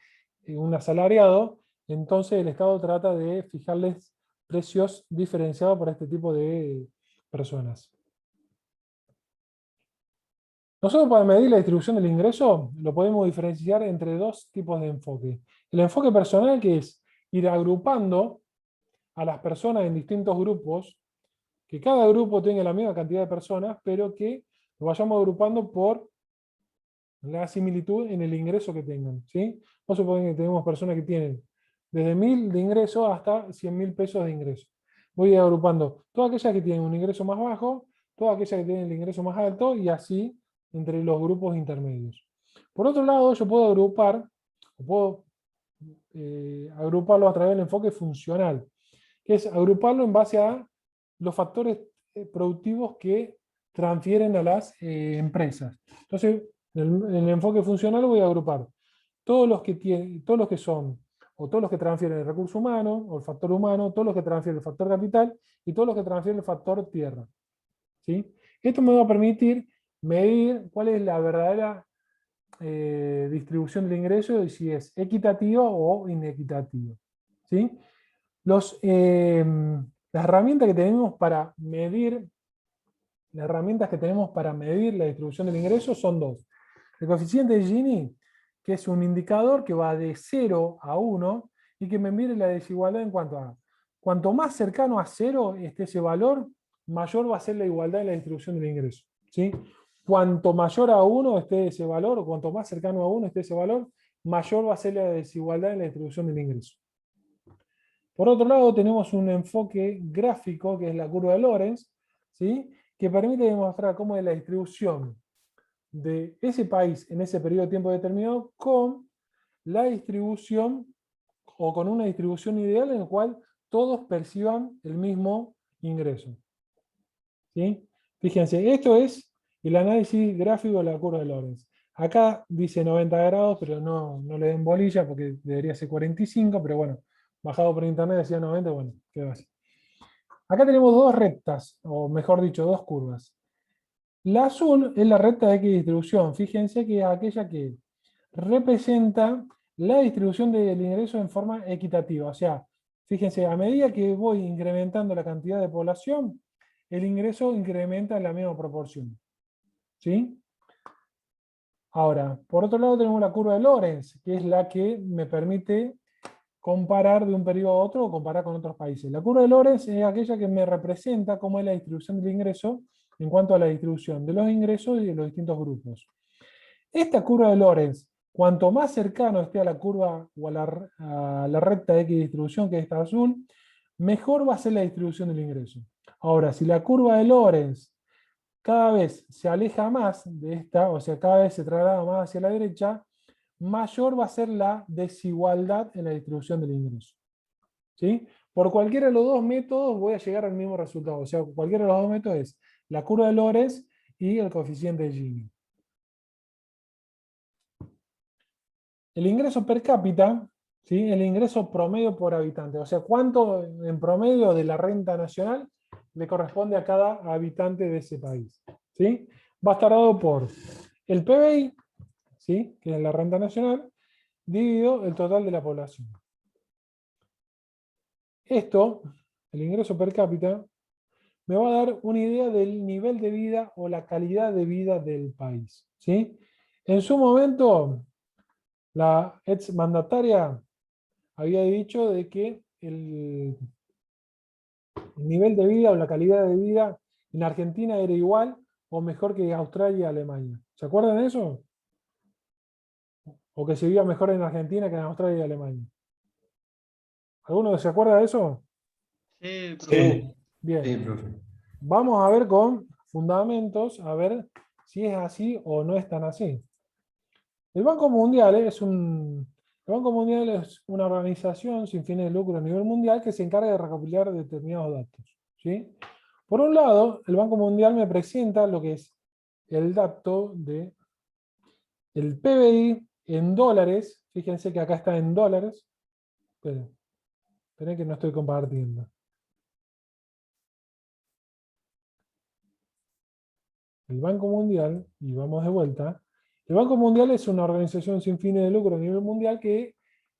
un asalariado, entonces el Estado trata de fijarles precios diferenciados para este tipo de personas. Nosotros para medir la distribución del ingreso lo podemos diferenciar entre dos tipos de enfoque. El enfoque personal, que es ir agrupando a las personas en distintos grupos, que cada grupo tenga la misma cantidad de personas, pero que lo vayamos agrupando por la similitud en el ingreso que tengan. ¿Sí? Vamos a suponer que tenemos personas que tienen desde 1.000 de ingreso hasta 100.000 pesos de ingreso. Voy a ir agrupando todas aquellas que tienen un ingreso más bajo, todas aquellas que tienen el ingreso más alto, y así entre los grupos intermedios. Por otro lado, yo puedo agrupar, agruparlo a través del enfoque funcional, que es agruparlo en base a los factores productivos que transfieren a las empresas. Entonces, en el enfoque funcional voy a agrupar todos los que son, o todos los que transfieren el recurso humano, o el factor humano, todos los que transfieren el factor capital, y todos los que transfieren el factor tierra. ¿Sí? Esto me va a permitir medir cuál es la verdadera distribución del ingreso y si es equitativa o inequitativa. ¿Sí? Las herramientas que tenemos para medir la distribución del ingreso son dos. El coeficiente de Gini, que es un indicador que va de 0 a 1 y que me mide la desigualdad en cuanto a cuanto más cercano a 0 esté ese valor, mayor va a ser la igualdad en la distribución del ingreso. ¿Sí? Cuanto mayor a 1 esté ese valor, o cuanto más cercano a 1 esté ese valor, mayor va a ser la desigualdad en la distribución del ingreso. Por otro lado, tenemos un enfoque gráfico, que es la curva de Lorenz, ¿sí? Que permite demostrar cómo es la distribución de ese país en ese periodo de tiempo determinado con la distribución, o con una distribución ideal en la cual todos perciban el mismo ingreso. ¿Sí? Fíjense, esto es el análisis gráfico de la curva de Lorenz. Acá dice 90 grados, pero no le den bolilla porque debería ser 45, pero bueno, bajado por internet decía 90, bueno, quedó así. Acá tenemos dos rectas, o mejor dicho, dos curvas. La azul es la recta de equidistribución. Fíjense que es aquella que representa la distribución del ingreso en forma equitativa. O sea, fíjense, a medida que voy incrementando la cantidad de población, el ingreso incrementa en la misma proporción. ¿Sí? Ahora, por otro lado tenemos la curva de Lorenz, que es la que me permite comparar de un periodo a otro o comparar con otros países. La curva de Lorenz es aquella que me representa cómo es la distribución del ingreso en cuanto a la distribución de los ingresos y de los distintos grupos. Esta curva de Lorenz, cuanto más cercano esté a la curva o a la recta de equidistribución, que es esta azul, mejor va a ser la distribución del ingreso. Ahora, si la curva de Lorenz cada vez se aleja más de esta, o sea, cada vez se traslada más hacia la derecha, mayor va a ser la desigualdad en la distribución del ingreso. ¿Sí? Por cualquiera de los dos métodos voy a llegar al mismo resultado. O sea, cualquiera de los dos métodos es la curva de Lorenz y el coeficiente de Gini. El ingreso per cápita, ¿sí? El ingreso promedio por habitante. O sea, cuánto en promedio de la renta nacional le corresponde a cada habitante de ese país. ¿Sí? Va a estar dado por el PBI, ¿sí? Que es la renta nacional, dividido el total de la población. Esto, el ingreso per cápita, me va a dar una idea del nivel de vida o la calidad de vida del país. ¿Sí? En su momento, la ex mandataria había dicho de que el nivel de vida o la calidad de vida en Argentina era igual o mejor que Australia y Alemania. ¿Se acuerdan de eso? O que se vivía mejor en Argentina que en Australia y Alemania. ¿Alguno se acuerda de eso? Sí, profe. Sí, Bien. Sí, profe. Vamos a ver con fundamentos, a ver si es así o no es tan así. El Banco Mundial el Banco Mundial es una organización sin fines de lucro a nivel mundial que se encarga de recopilar determinados datos, ¿sí? Por un lado, el Banco Mundial me presenta lo que es el dato de el PBI en dólares. Fíjense que acá está en dólares. Esperen que no estoy compartiendo. El Banco Mundial, y vamos de vuelta, el Banco Mundial es una organización sin fines de lucro a nivel mundial que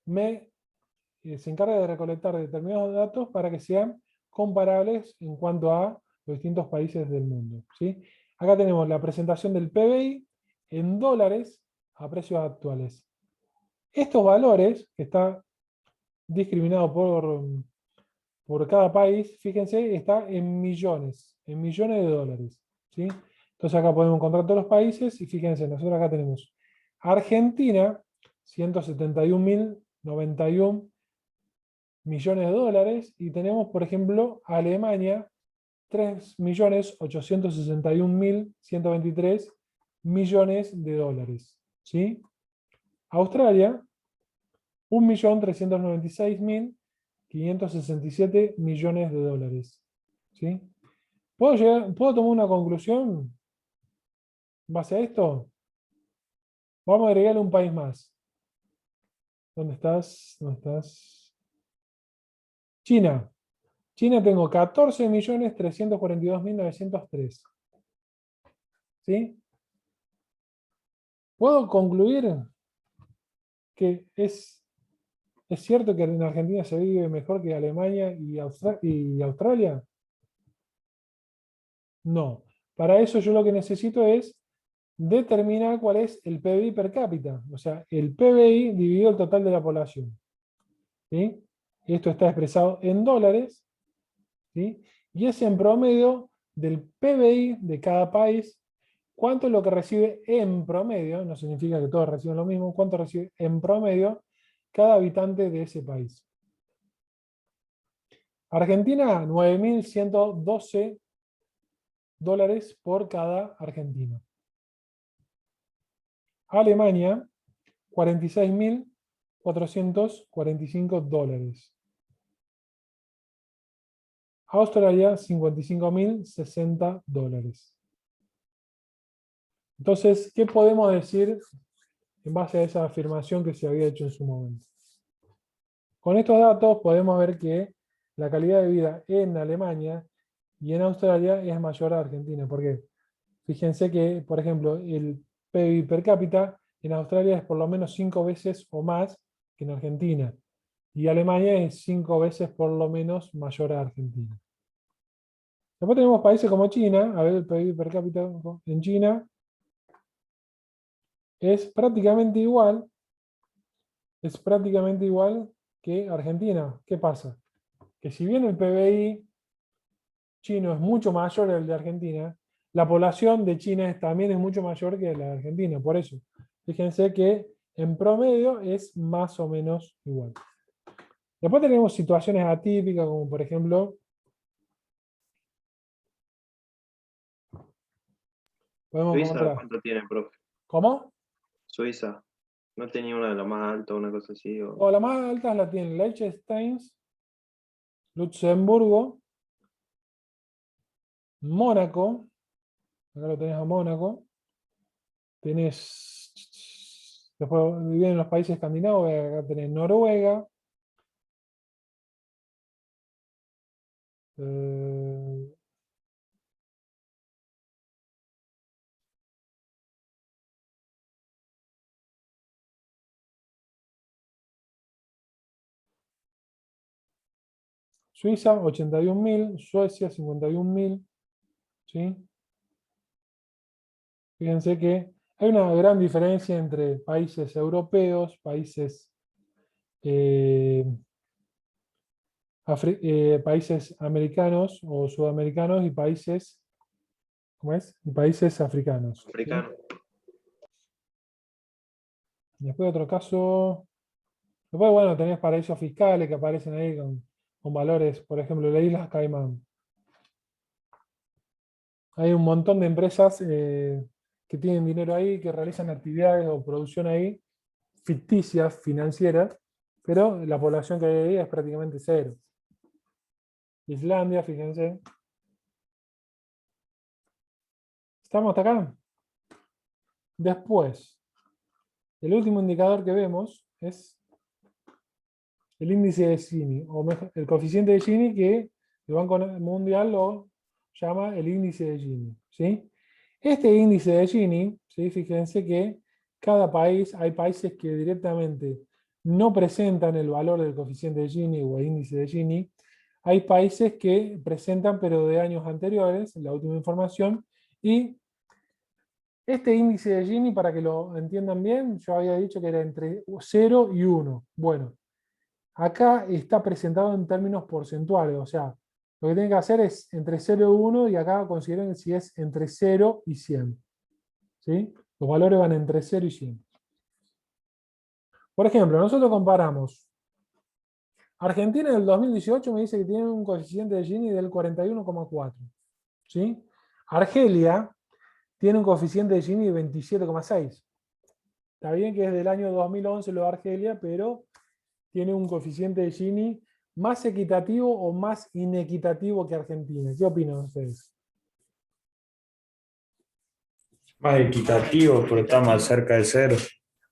se encarga de recolectar determinados datos para que sean comparables en cuanto a los distintos países del mundo, ¿sí? Acá tenemos la presentación del PBI en dólares a precios actuales. Estos valores, que está discriminado por cada país, fíjense, está en millones de dólares, ¿sí? Entonces acá podemos encontrar todos los países y fíjense, nosotros acá tenemos Argentina, 171.091 millones de dólares, y tenemos, por ejemplo, Alemania, 3.861.123 millones de dólares, ¿sí? Australia, 1.396.567 millones de dólares, ¿sí? ¿Puedo tomar una conclusión en base a esto? Vamos a agregarle un país más. ¿Dónde estás? ¿Dónde estás? China. China tengo 14.342.903. ¿Sí? ¿Puedo concluir que es cierto que en Argentina se vive mejor que Alemania y Australia? No. Para eso yo lo que necesito es determinar cuál es el PBI per cápita. O sea, el PBI dividido el total de la población. ¿Sí? Esto está expresado en dólares. ¿Sí? Y es en promedio del PBI de cada país. ¿Cuánto es lo que recibe en promedio? No significa que todos reciben lo mismo. ¿Cuánto recibe en promedio cada habitante de ese país? Argentina, 9.112 dólares por cada argentino. Alemania, 46.445 dólares. Australia, 55.060 dólares. Entonces, ¿qué podemos decir en base a esa afirmación que se había hecho en su momento? Con estos datos podemos ver que la calidad de vida en Alemania y en Australia es mayor a Argentina. ¿Por qué? Fíjense que, por ejemplo, el PIB per cápita en Australia es por lo menos 5 veces o más que en Argentina. Y Alemania es 5 veces por lo menos mayor a Argentina. Después tenemos países como China. A ver, el PIB per cápita en China es prácticamente igual que Argentina. ¿Qué pasa? Que si bien el PBI chino es mucho mayor al de Argentina, la población de China también es mucho mayor que la de Argentina. Por eso, fíjense que en promedio es más o menos igual. Después tenemos situaciones atípicas, como por ejemplo, podemos Suiza, encontrar. ¿cuánto tiene, profe? ¿Cómo? Suiza. ¿No tenía una de las más altas, una cosa así? O la más alta la tienen Liechtenstein, Luxemburgo, Mónaco. Acá lo tenés a Mónaco. Tenés, después vienen los países escandinavos, acá tenés Noruega. Suiza, 81.000, Suecia, 51.000. ¿Sí? Fíjense que hay una gran diferencia entre países europeos, países, países americanos o sudamericanos y países, ¿cómo es? Y países africanos. ¿Sí? Africano. Después otro caso. Después, bueno, tenés paraísos fiscales que aparecen ahí con valores, por ejemplo, las Islas Caimán. Hay un montón de empresas que tienen dinero ahí, que realizan actividades o producción ahí, ficticias, financieras, pero la población que hay ahí es prácticamente cero. Islandia, fíjense. ¿Estamos hasta acá? Después, el último indicador que vemos es el índice de Gini, o mejor, el coeficiente de Gini, que el Banco Mundial lo llama el índice de Gini, ¿sí? Este índice de Gini, ¿sí? Fíjense que cada país, hay países que directamente no presentan el valor del coeficiente de Gini o el índice de Gini. Hay países que presentan, pero de años anteriores, la última información, y este índice de Gini, para que lo entiendan bien, yo había dicho que era entre 0 y 1. Bueno, acá está presentado en términos porcentuales, o sea, lo que tienen que hacer es entre 0 y 1, y acá consideren si es entre 0 y 100. ¿Sí? Los valores van entre 0 y 100. Por ejemplo, nosotros comparamos. Argentina del 2018 me dice que tiene un coeficiente de Gini del 41,4. ¿Sí? Argelia tiene un coeficiente de Gini de 27,6. Está bien que es del año 2011 lo de Argelia, pero tiene un coeficiente de Gini más equitativo o más inequitativo que Argentina. ¿Qué opinan ustedes? Más equitativo, pero está más cerca de cero.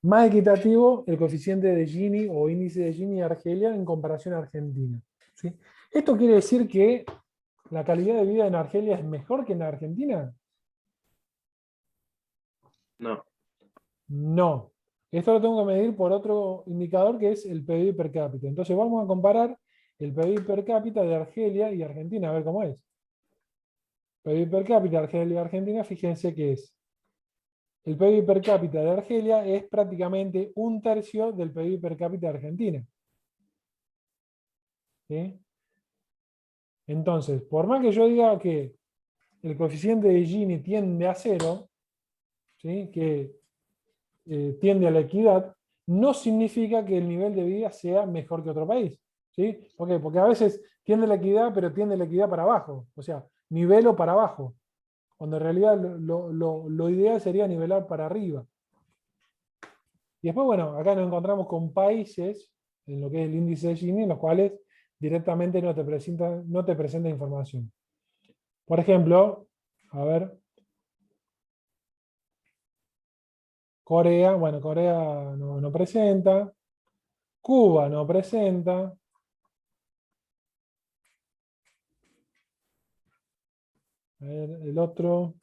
Más equitativo el coeficiente de Gini o índice de Gini de Argelia en comparación a Argentina. ¿Sí? ¿Esto quiere decir que la calidad de vida en Argelia es mejor que en Argentina? No. No. Esto lo tengo que medir por otro indicador que es el PBI per cápita. Entonces vamos a comparar el PBI per cápita de Argelia y Argentina, a ver cómo es. PBI per cápita de Argelia y Argentina, fíjense que es. El PBI per cápita de Argelia es prácticamente 1/3 del PBI per cápita de Argentina. ¿Sí? Entonces, por más que yo diga que el coeficiente de Gini tiende a 0, ¿sí? Que tiende a la equidad, no significa que el nivel de vida sea mejor que otro país. ¿Sí? ¿Por qué? Porque a veces tiende a la equidad, pero tiende a la equidad para abajo. O sea, nivelo para abajo. Cuando en realidad lo ideal sería nivelar para arriba. Y después, bueno, acá nos encontramos con países, en lo que es el índice de Gini, en los cuales directamente no te presenta información. Por ejemplo, a ver, Corea, bueno, Corea no presenta, Cuba no presenta, a ver, el otro,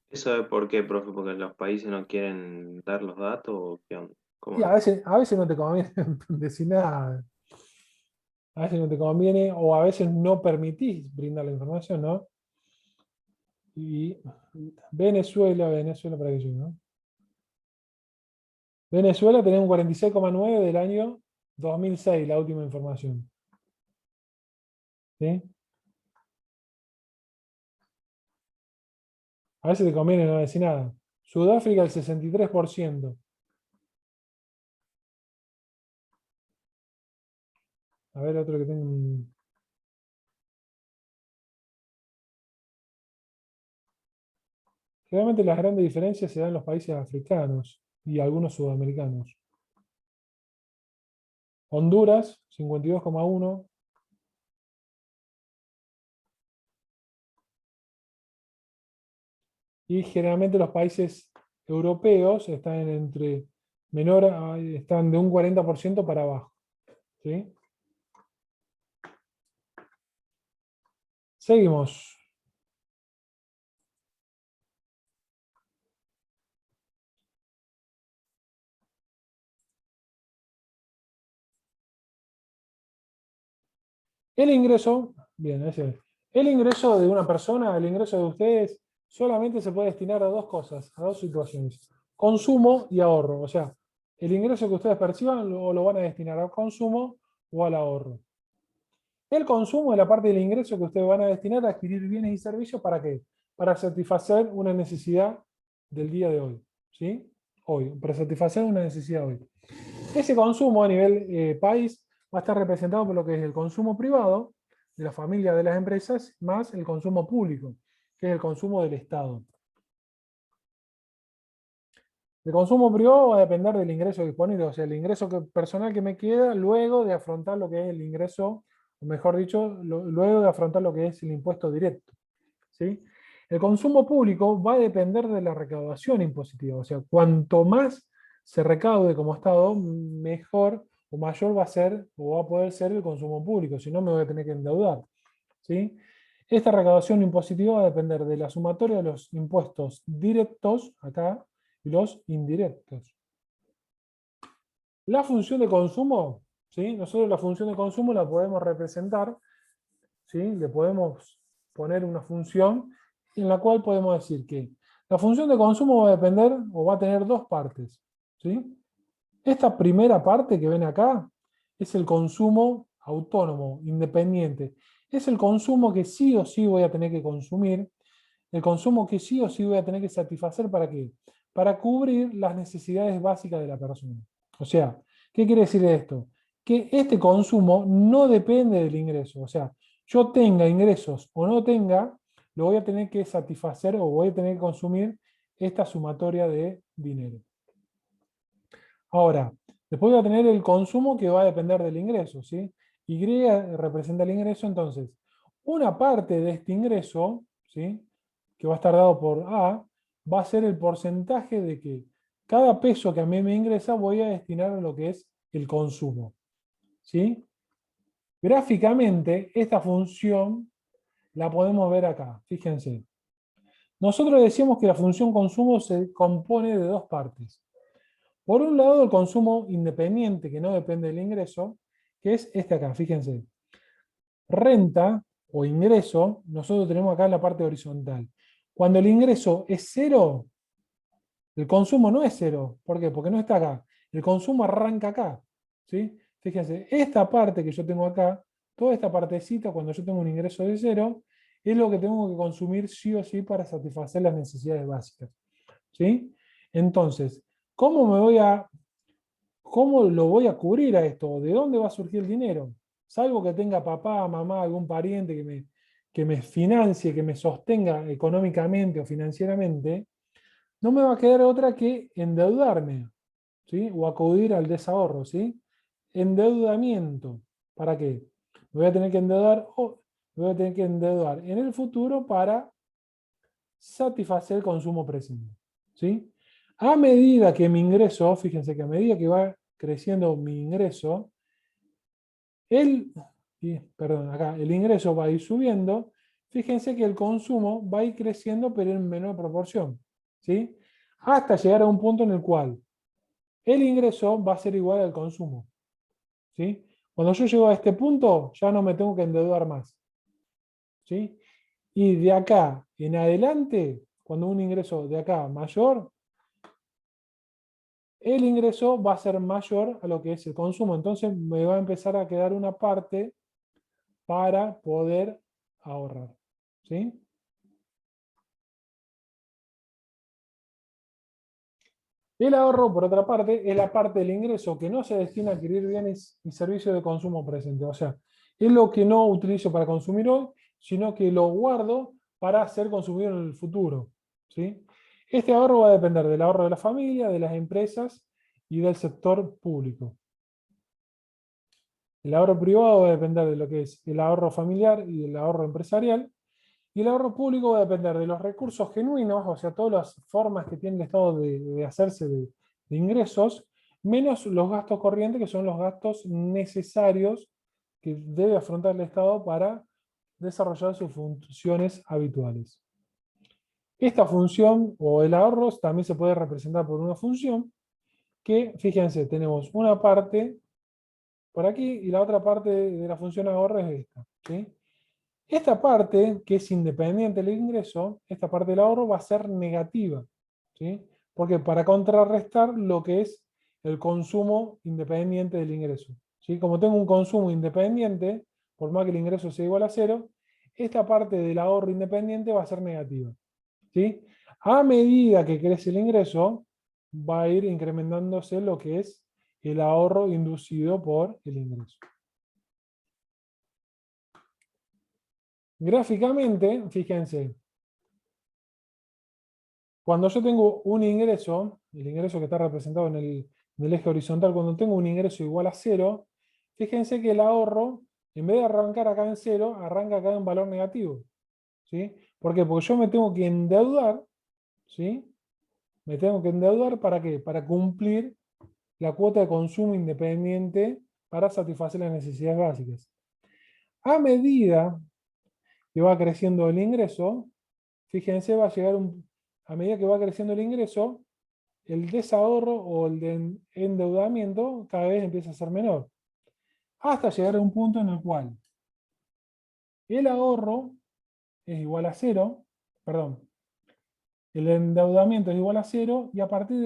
¿Eso es por qué, profe? ¿Porque los países no quieren dar los datos o qué onda? ¿Cómo y es? a veces no te conviene decir nada, a veces no te conviene, o a veces no permitís brindar la información, ¿no? Y Venezuela para que yo, ¿no? Venezuela tenía un 46,9 del año 2006, la última información. ¿Sí? A veces te conviene no decir nada. Sudáfrica el 63%. A ver, otro que tengo. Generalmente las grandes diferencias se dan en los países africanos y algunos sudamericanos. Honduras, 52,1. Y generalmente los países europeos están entre están de un 40% para abajo. ¿Sí? Seguimos. El ingreso, bien, ese es. El ingreso de una persona, el ingreso de ustedes, solamente se puede destinar a dos cosas, a dos situaciones. Consumo y ahorro. O sea, el ingreso que ustedes perciban lo van a destinar al consumo o al ahorro. El consumo es la parte del ingreso que ustedes van a destinar a adquirir bienes y servicios. ¿Para qué? Para satisfacer una necesidad del día de hoy. ¿Sí? Hoy, para satisfacer una necesidad hoy. Ese consumo a nivel país va a estar representado por lo que es el consumo privado de la familia, de las empresas, más el consumo público, que es el consumo del Estado. El consumo privado va a depender del ingreso disponible, o sea, el ingreso personal que me queda luego de afrontar lo que es el ingreso, o mejor dicho, luego de afrontar lo que es el impuesto directo. ¿Sí? El consumo público va a depender de la recaudación impositiva, o sea, cuanto más se recaude como Estado, mejor o mayor va a ser o va a poder ser el consumo público, si no me voy a tener que endeudar. ¿Sí? Esta recaudación impositiva va a depender de la sumatoria de los impuestos directos, acá, y los indirectos. La función de consumo, ¿sí? Nosotros la función de consumo la podemos representar, ¿sí? Le podemos poner una función en la cual podemos decir que la función de consumo va a depender o va a tener dos partes, ¿sí? Esta primera parte que ven acá es el consumo autónomo, independiente. Es el consumo que sí o sí voy a tener que consumir, el consumo que sí o sí voy a tener que satisfacer, ¿para qué? Para cubrir las necesidades básicas de la persona. O sea, ¿qué quiere decir esto? Que este consumo no depende del ingreso. O sea, yo tenga ingresos o no tenga, lo voy a tener que satisfacer o voy a tener que consumir esta sumatoria de dinero. Ahora, después voy a tener el consumo que va a depender del ingreso, ¿sí? Y representa el ingreso, entonces, una parte de este ingreso, ¿sí? Que va a estar dado por A, va a ser el porcentaje de que cada peso que a mí me ingresa voy a destinar a lo que es el consumo, ¿sí? Gráficamente, esta función la podemos ver acá, fíjense. Nosotros decíamos que la función consumo se compone de dos partes. Por un lado, el consumo independiente, que no depende del ingreso, que es este acá, fíjense. Renta o ingreso, nosotros tenemos acá en la parte horizontal. Cuando el ingreso es cero, el consumo no es cero. ¿Por qué? Porque no está acá. El consumo arranca acá. ¿Sí? Fíjense, esta parte que yo tengo acá, toda esta partecita, cuando yo tengo un ingreso de cero, es lo que tengo que consumir sí o sí para satisfacer las necesidades básicas. ¿Sí? Entonces, ¿cómo lo voy a cubrir a esto? ¿De dónde va a surgir el dinero? Salvo que tenga papá, mamá, algún pariente que me financie, que me sostenga económicamente o financieramente, no me va a quedar otra que endeudarme, ¿sí? O acudir al desahorro, ¿sí? Endeudamiento. ¿Para qué? Me voy a tener que endeudar o me voy a tener que endeudar en el futuro para satisfacer el consumo presente, ¿sí? A medida que mi ingreso, fíjense que a medida que va creciendo mi ingreso, acá, el ingreso va a ir subiendo, fíjense que el consumo va a ir creciendo pero en menor proporción, ¿sí? Hasta llegar a un punto en el cual el ingreso va a ser igual al consumo, ¿sí? Cuando yo llego a este punto, ya no me tengo que endeudar más, ¿sí? Y de acá en adelante, cuando un ingreso de acá mayor, el ingreso va a ser mayor a lo que es el consumo. Entonces me va a empezar a quedar una parte para poder ahorrar, ¿sí? El ahorro, por otra parte, es la parte del ingreso que no se destina a adquirir bienes y servicios de consumo presente. O sea, es lo que no utilizo para consumir hoy, sino que lo guardo para ser consumido en el futuro, ¿sí? Este ahorro va a depender del ahorro de la familia, de las empresas y del sector público. El ahorro privado va a depender de lo que es el ahorro familiar y el ahorro empresarial. Y el ahorro público va a depender de los recursos genuinos, o sea, todas las formas que tiene el Estado de hacerse de ingresos, menos los gastos corrientes, que son los gastos necesarios que debe afrontar el Estado para desarrollar sus funciones habituales. Esta función, o el ahorro, también se puede representar por una función, que, fíjense, tenemos una parte por aquí y la otra parte de la función ahorro es esta, ¿sí? Esta parte, que es independiente del ingreso, esta parte del ahorro va a ser negativa, ¿sí? Porque para contrarrestar lo que es el consumo independiente del ingreso, ¿sí? Como tengo un consumo independiente, por más que el ingreso sea igual a cero, esta parte del ahorro independiente va a ser negativa, ¿sí? A medida que crece el ingreso, va a ir incrementándose lo que es el ahorro inducido por el ingreso. Gráficamente, fíjense, Cuando yo tengo un ingreso, el ingreso que está representado en el eje horizontal, cuando tengo un ingreso igual a 0, fíjense que el ahorro, en vez de arrancar acá en 0, arranca acá en valor negativo. ¿Sí? ¿Por qué? Porque yo me tengo que endeudar, ¿sí? Me tengo que endeudar ¿para qué? Para cumplir la cuota de consumo independiente para satisfacer las necesidades básicas. A medida que va creciendo el ingreso, fíjense, va a llegar a medida que va creciendo el ingreso, el desahorro o el endeudamiento cada vez empieza a ser menor. Hasta llegar a un punto en el cual el ahorro es igual a 0, perdón, el endeudamiento es igual a 0 y a partir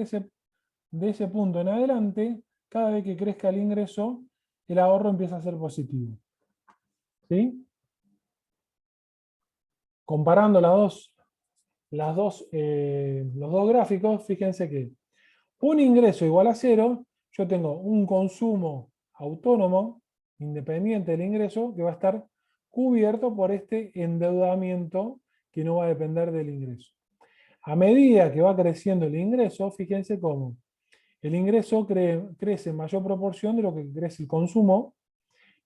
de ese punto en adelante, cada vez que crezca el ingreso, el ahorro empieza a ser positivo. ¿Sí? Comparando los dos gráficos, fíjense que un ingreso igual a 0, yo tengo un consumo autónomo, independiente del ingreso, que va a estar cubierto por este endeudamiento que no va a depender del ingreso. A medida que va creciendo el ingreso, fíjense cómo el ingreso crece en mayor proporción de lo que crece el consumo,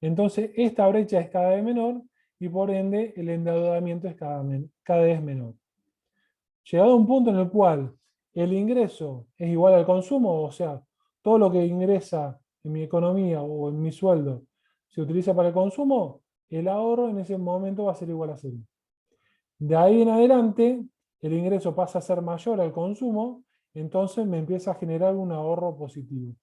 entonces esta brecha es cada vez menor y por ende el endeudamiento es cada vez menor. Llegado a un punto en el cual el ingreso es igual al consumo, o sea, todo lo que ingresa en mi economía o en mi sueldo se utiliza para el consumo, el ahorro en ese momento va a ser igual a 0. De ahí en adelante, el ingreso pasa a ser mayor al consumo, entonces me empieza a generar un ahorro positivo.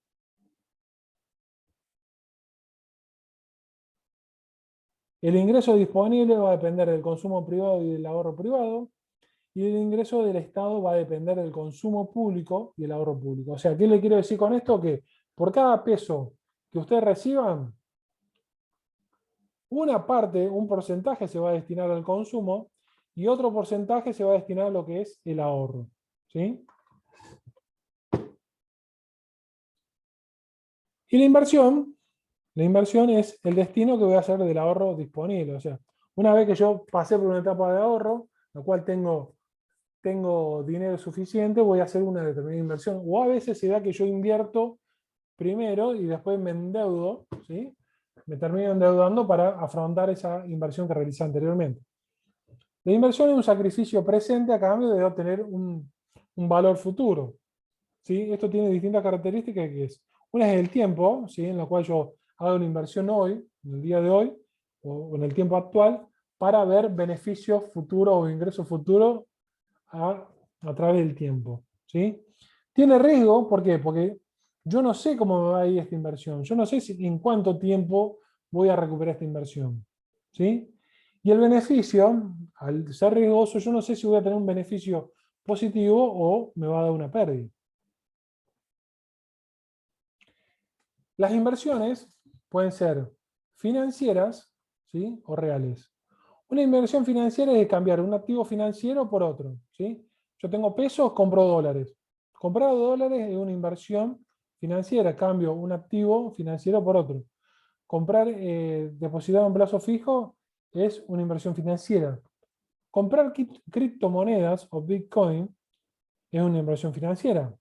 El ingreso disponible va a depender del consumo privado y del ahorro privado, y el ingreso del Estado va a depender del consumo público y el ahorro público. O sea, ¿qué le quiero decir con esto? Que por cada peso que ustedes reciban, una parte, un porcentaje se va a destinar al consumo y otro porcentaje se va a destinar a lo que es el ahorro. ¿Sí? Y la inversión es el destino que voy a hacer del ahorro disponible. O sea, una vez que yo pasé por una etapa de ahorro, la cual tengo dinero suficiente, voy a hacer una determinada inversión. O a veces se da que yo invierto primero y después me endeudo, ¿sí? Me termino endeudando para afrontar esa inversión que realicé anteriormente. La inversión es un sacrificio presente a cambio de obtener un valor futuro. ¿Sí? Esto tiene distintas características que es. Una es el tiempo, ¿sí? En la cual yo hago una inversión hoy, en el día de hoy, o en el tiempo actual, para ver beneficios futuros o ingresos futuros a través del tiempo. ¿Sí? Tiene riesgo, ¿por qué? Porque yo no sé cómo me va a ir esta inversión. Yo no sé en cuánto tiempo voy a recuperar esta inversión. ¿Sí? Y el beneficio, al ser riesgoso, yo no sé si voy a tener un beneficio positivo o me va a dar una pérdida. Las inversiones pueden ser financieras, ¿sí? O reales. Una inversión financiera es cambiar un activo financiero por otro. ¿Sí? Yo tengo pesos, compro dólares. Comprar dólares es una inversión financiera, cambio un activo financiero por otro. Comprar depositado en plazo fijo es una inversión financiera. Comprar criptomonedas o Bitcoin es una inversión financiera.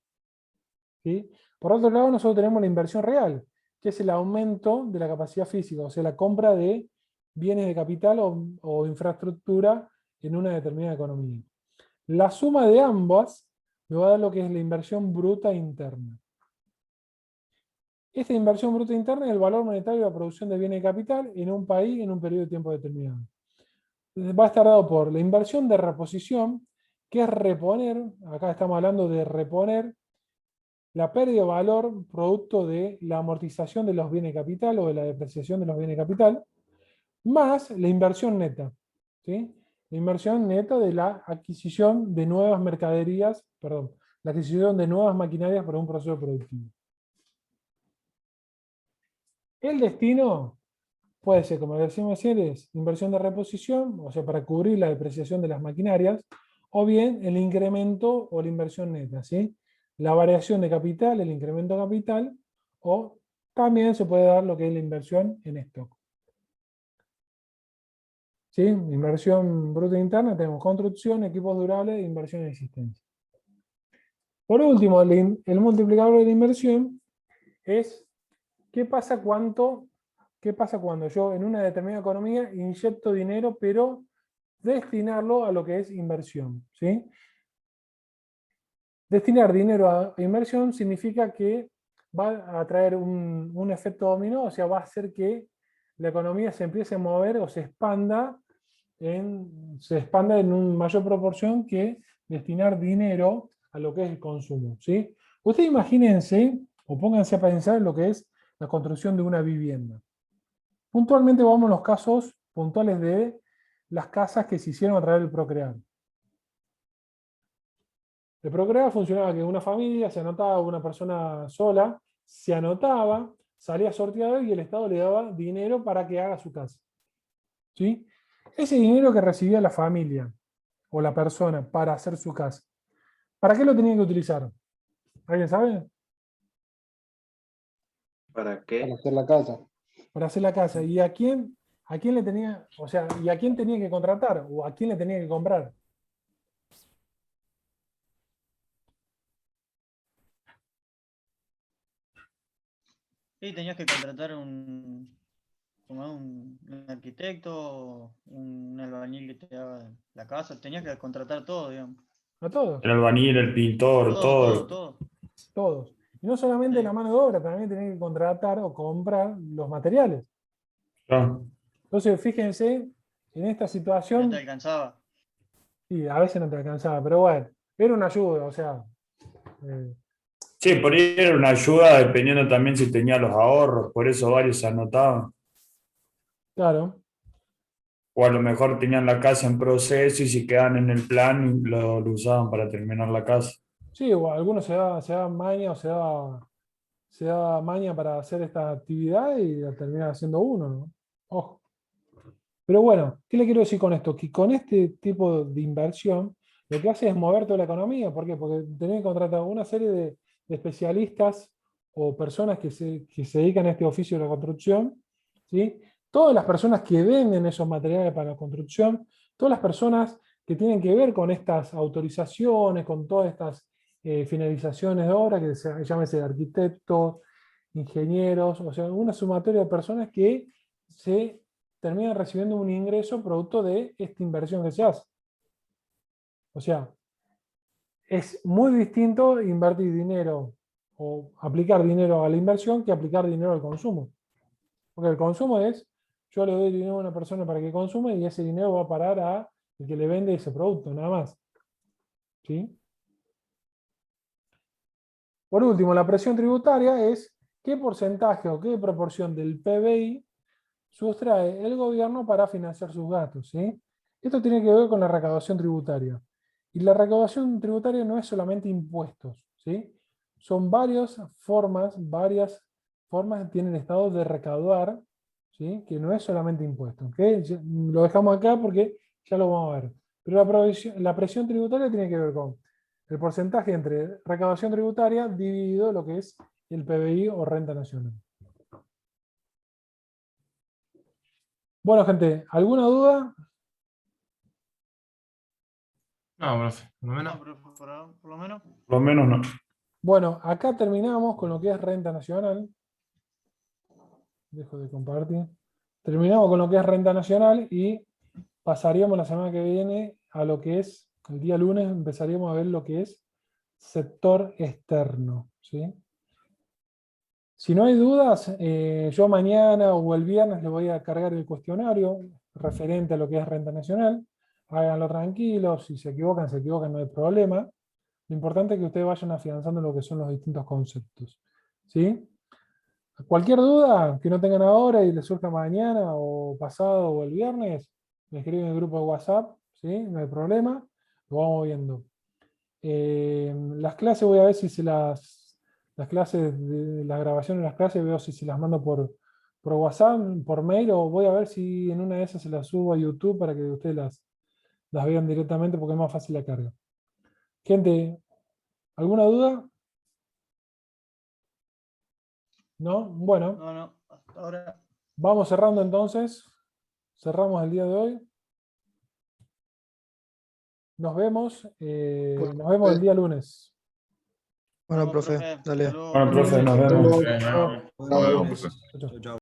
¿Sí? Por otro lado, nosotros tenemos la inversión real, que es el aumento de la capacidad física, o sea, la compra de bienes de capital o infraestructura en una determinada economía. La suma de ambas me va a dar lo que es la inversión bruta interna. Esta inversión bruta interna es el valor monetario de la producción de bienes de capital en un país en un periodo de tiempo determinado. Va a estar dado por la inversión de reposición, que es reponer, acá estamos hablando de reponer la pérdida de valor producto de la amortización de los bienes de capital o de la depreciación de los bienes de capital, más la inversión neta. ¿Sí? La inversión neta de la adquisición de nuevas mercaderías, perdón, la adquisición de nuevas maquinarias para un proceso productivo. El destino puede ser, como decimos recién, es inversión de reposición, o sea, para cubrir la depreciación de las maquinarias, o bien el incremento o la inversión neta, ¿sí? La variación de capital, el incremento de capital, o también se puede dar lo que es la inversión en stock. ¿Sí? Inversión bruta interna, tenemos construcción, equipos durables e inversión en existencia. Por último, el multiplicador de la inversión es qué pasa cuando yo en una determinada economía inyecto dinero, pero destinarlo a lo que es inversión, ¿sí? Destinar dinero a inversión significa que va a traer un efecto dominó, o sea, va a hacer que la economía se empiece a mover o se expanda en una mayor proporción que destinar dinero a lo que es el consumo, ¿sí? Ustedes imagínense o pónganse a pensar en lo que es la construcción de una vivienda. Puntualmente vamos a los casos puntuales de las casas que se hicieron a través del Procrear. El Procrear funcionaba que una familia se anotaba, una persona sola se anotaba, salía sorteado y el Estado le daba dinero para que haga su casa. ¿Sí? Ese dinero que recibía la familia o la persona para hacer su casa, ¿para qué lo tenía que utilizar? ¿Alguien sabe? ¿Para Para qué? hacer la casa. Para hacer la casa. ¿Y a quién le tenía, o sea, y a quién tenía que contratar? ¿O a quién le tenía que comprar? Y tenías que contratar un arquitecto, un albañil que te haga la casa, tenías que contratar todo, digamos. A todos. El albañil, el pintor, Todo, todo, todo. todo. Todos. Y no solamente la Sí. mano de obra, también tenés que contratar o comprar los materiales. Claro. Entonces, fíjense, en esta No te situación, alcanzaba. y a veces no te alcanzaba, pero bueno, era una ayuda, o sea, eh, Sí, por ahí era una ayuda dependiendo también si tenía los ahorros, por eso varios se anotaban. claro, O a lo mejor tenían la casa en proceso y si quedaban en el plan lo usaban para terminar la casa. sí, o algunos se da maña o se da maña para hacer esta actividad y la termina haciendo uno, ¿no? Ojo. Pero bueno, ¿qué le quiero decir con esto? Que con este tipo de inversión, lo que hace es mover toda la economía. ¿Por qué? Porque tenés que contratar una serie de especialistas o personas que se dedican a este oficio de la construcción, ¿sí? Todas las personas que venden esos materiales para la construcción, todas las personas que tienen que ver con estas autorizaciones, con todas estas finalizaciones de obra, que se llámese arquitectos, ingenieros, o sea, una sumatoria de personas que se terminan recibiendo un ingreso producto de esta inversión que se hace. O sea, es muy distinto invertir dinero o aplicar dinero a la inversión que aplicar dinero al consumo. Porque el consumo es, yo le doy dinero a una persona para que consume y ese dinero va a parar a el que le vende ese producto, nada más. ¿Sí? Por último, la presión tributaria es qué porcentaje o qué proporción del PBI sustrae el gobierno para financiar sus gastos, ¿sí? Esto tiene que ver con la recaudación tributaria. Y la recaudación tributaria no es solamente impuestos, ¿sí? Son varias formas que tiene el Estado de recaudar, ¿sí? Que no es solamente impuestos, ¿ok? Lo dejamos acá porque ya lo vamos a ver. Pero la presión tributaria tiene que ver con el porcentaje entre recaudación tributaria dividido lo que es el PBI o renta nacional. Bueno, gente, ¿alguna duda? No, profe, por lo menos. No, pero por lo menos. Por lo menos no. Bueno, acá terminamos con lo que es renta nacional. Dejo de compartir. Terminamos con lo que es renta nacional y pasaríamos la semana que viene a lo que es, el día lunes empezaríamos a ver lo que es sector externo, ¿sí? Si no hay dudas, yo mañana o el viernes le voy a cargar el cuestionario referente a lo que es renta nacional. Háganlo tranquilos, si se equivocan, no hay problema. Lo importante es que ustedes vayan afianzando lo que son los distintos conceptos. ¿Sí? Cualquier duda que no tengan ahora y les surja mañana o pasado o el viernes, me escriben en el grupo de WhatsApp, ¿sí? No hay problema, lo vamos viendo. Las clases voy a ver si las clases, la grabación de las clases, veo si se las mando por WhatsApp, por mail, o voy a ver si en una de esas se las subo a YouTube para que ustedes las vean directamente porque es más fácil la carga. Gente, ¿alguna duda? ¿No? Bueno, No, hasta ahora. vamos cerrando entonces. Cerramos el día de hoy. Nos vemos el día lunes. Bueno, Nos vemos, profe, profe. dale. Hasta luego. Bueno, profe, nos vemos. Bueno, Chao. bueno, profe. Chao, chao. Chau, chau.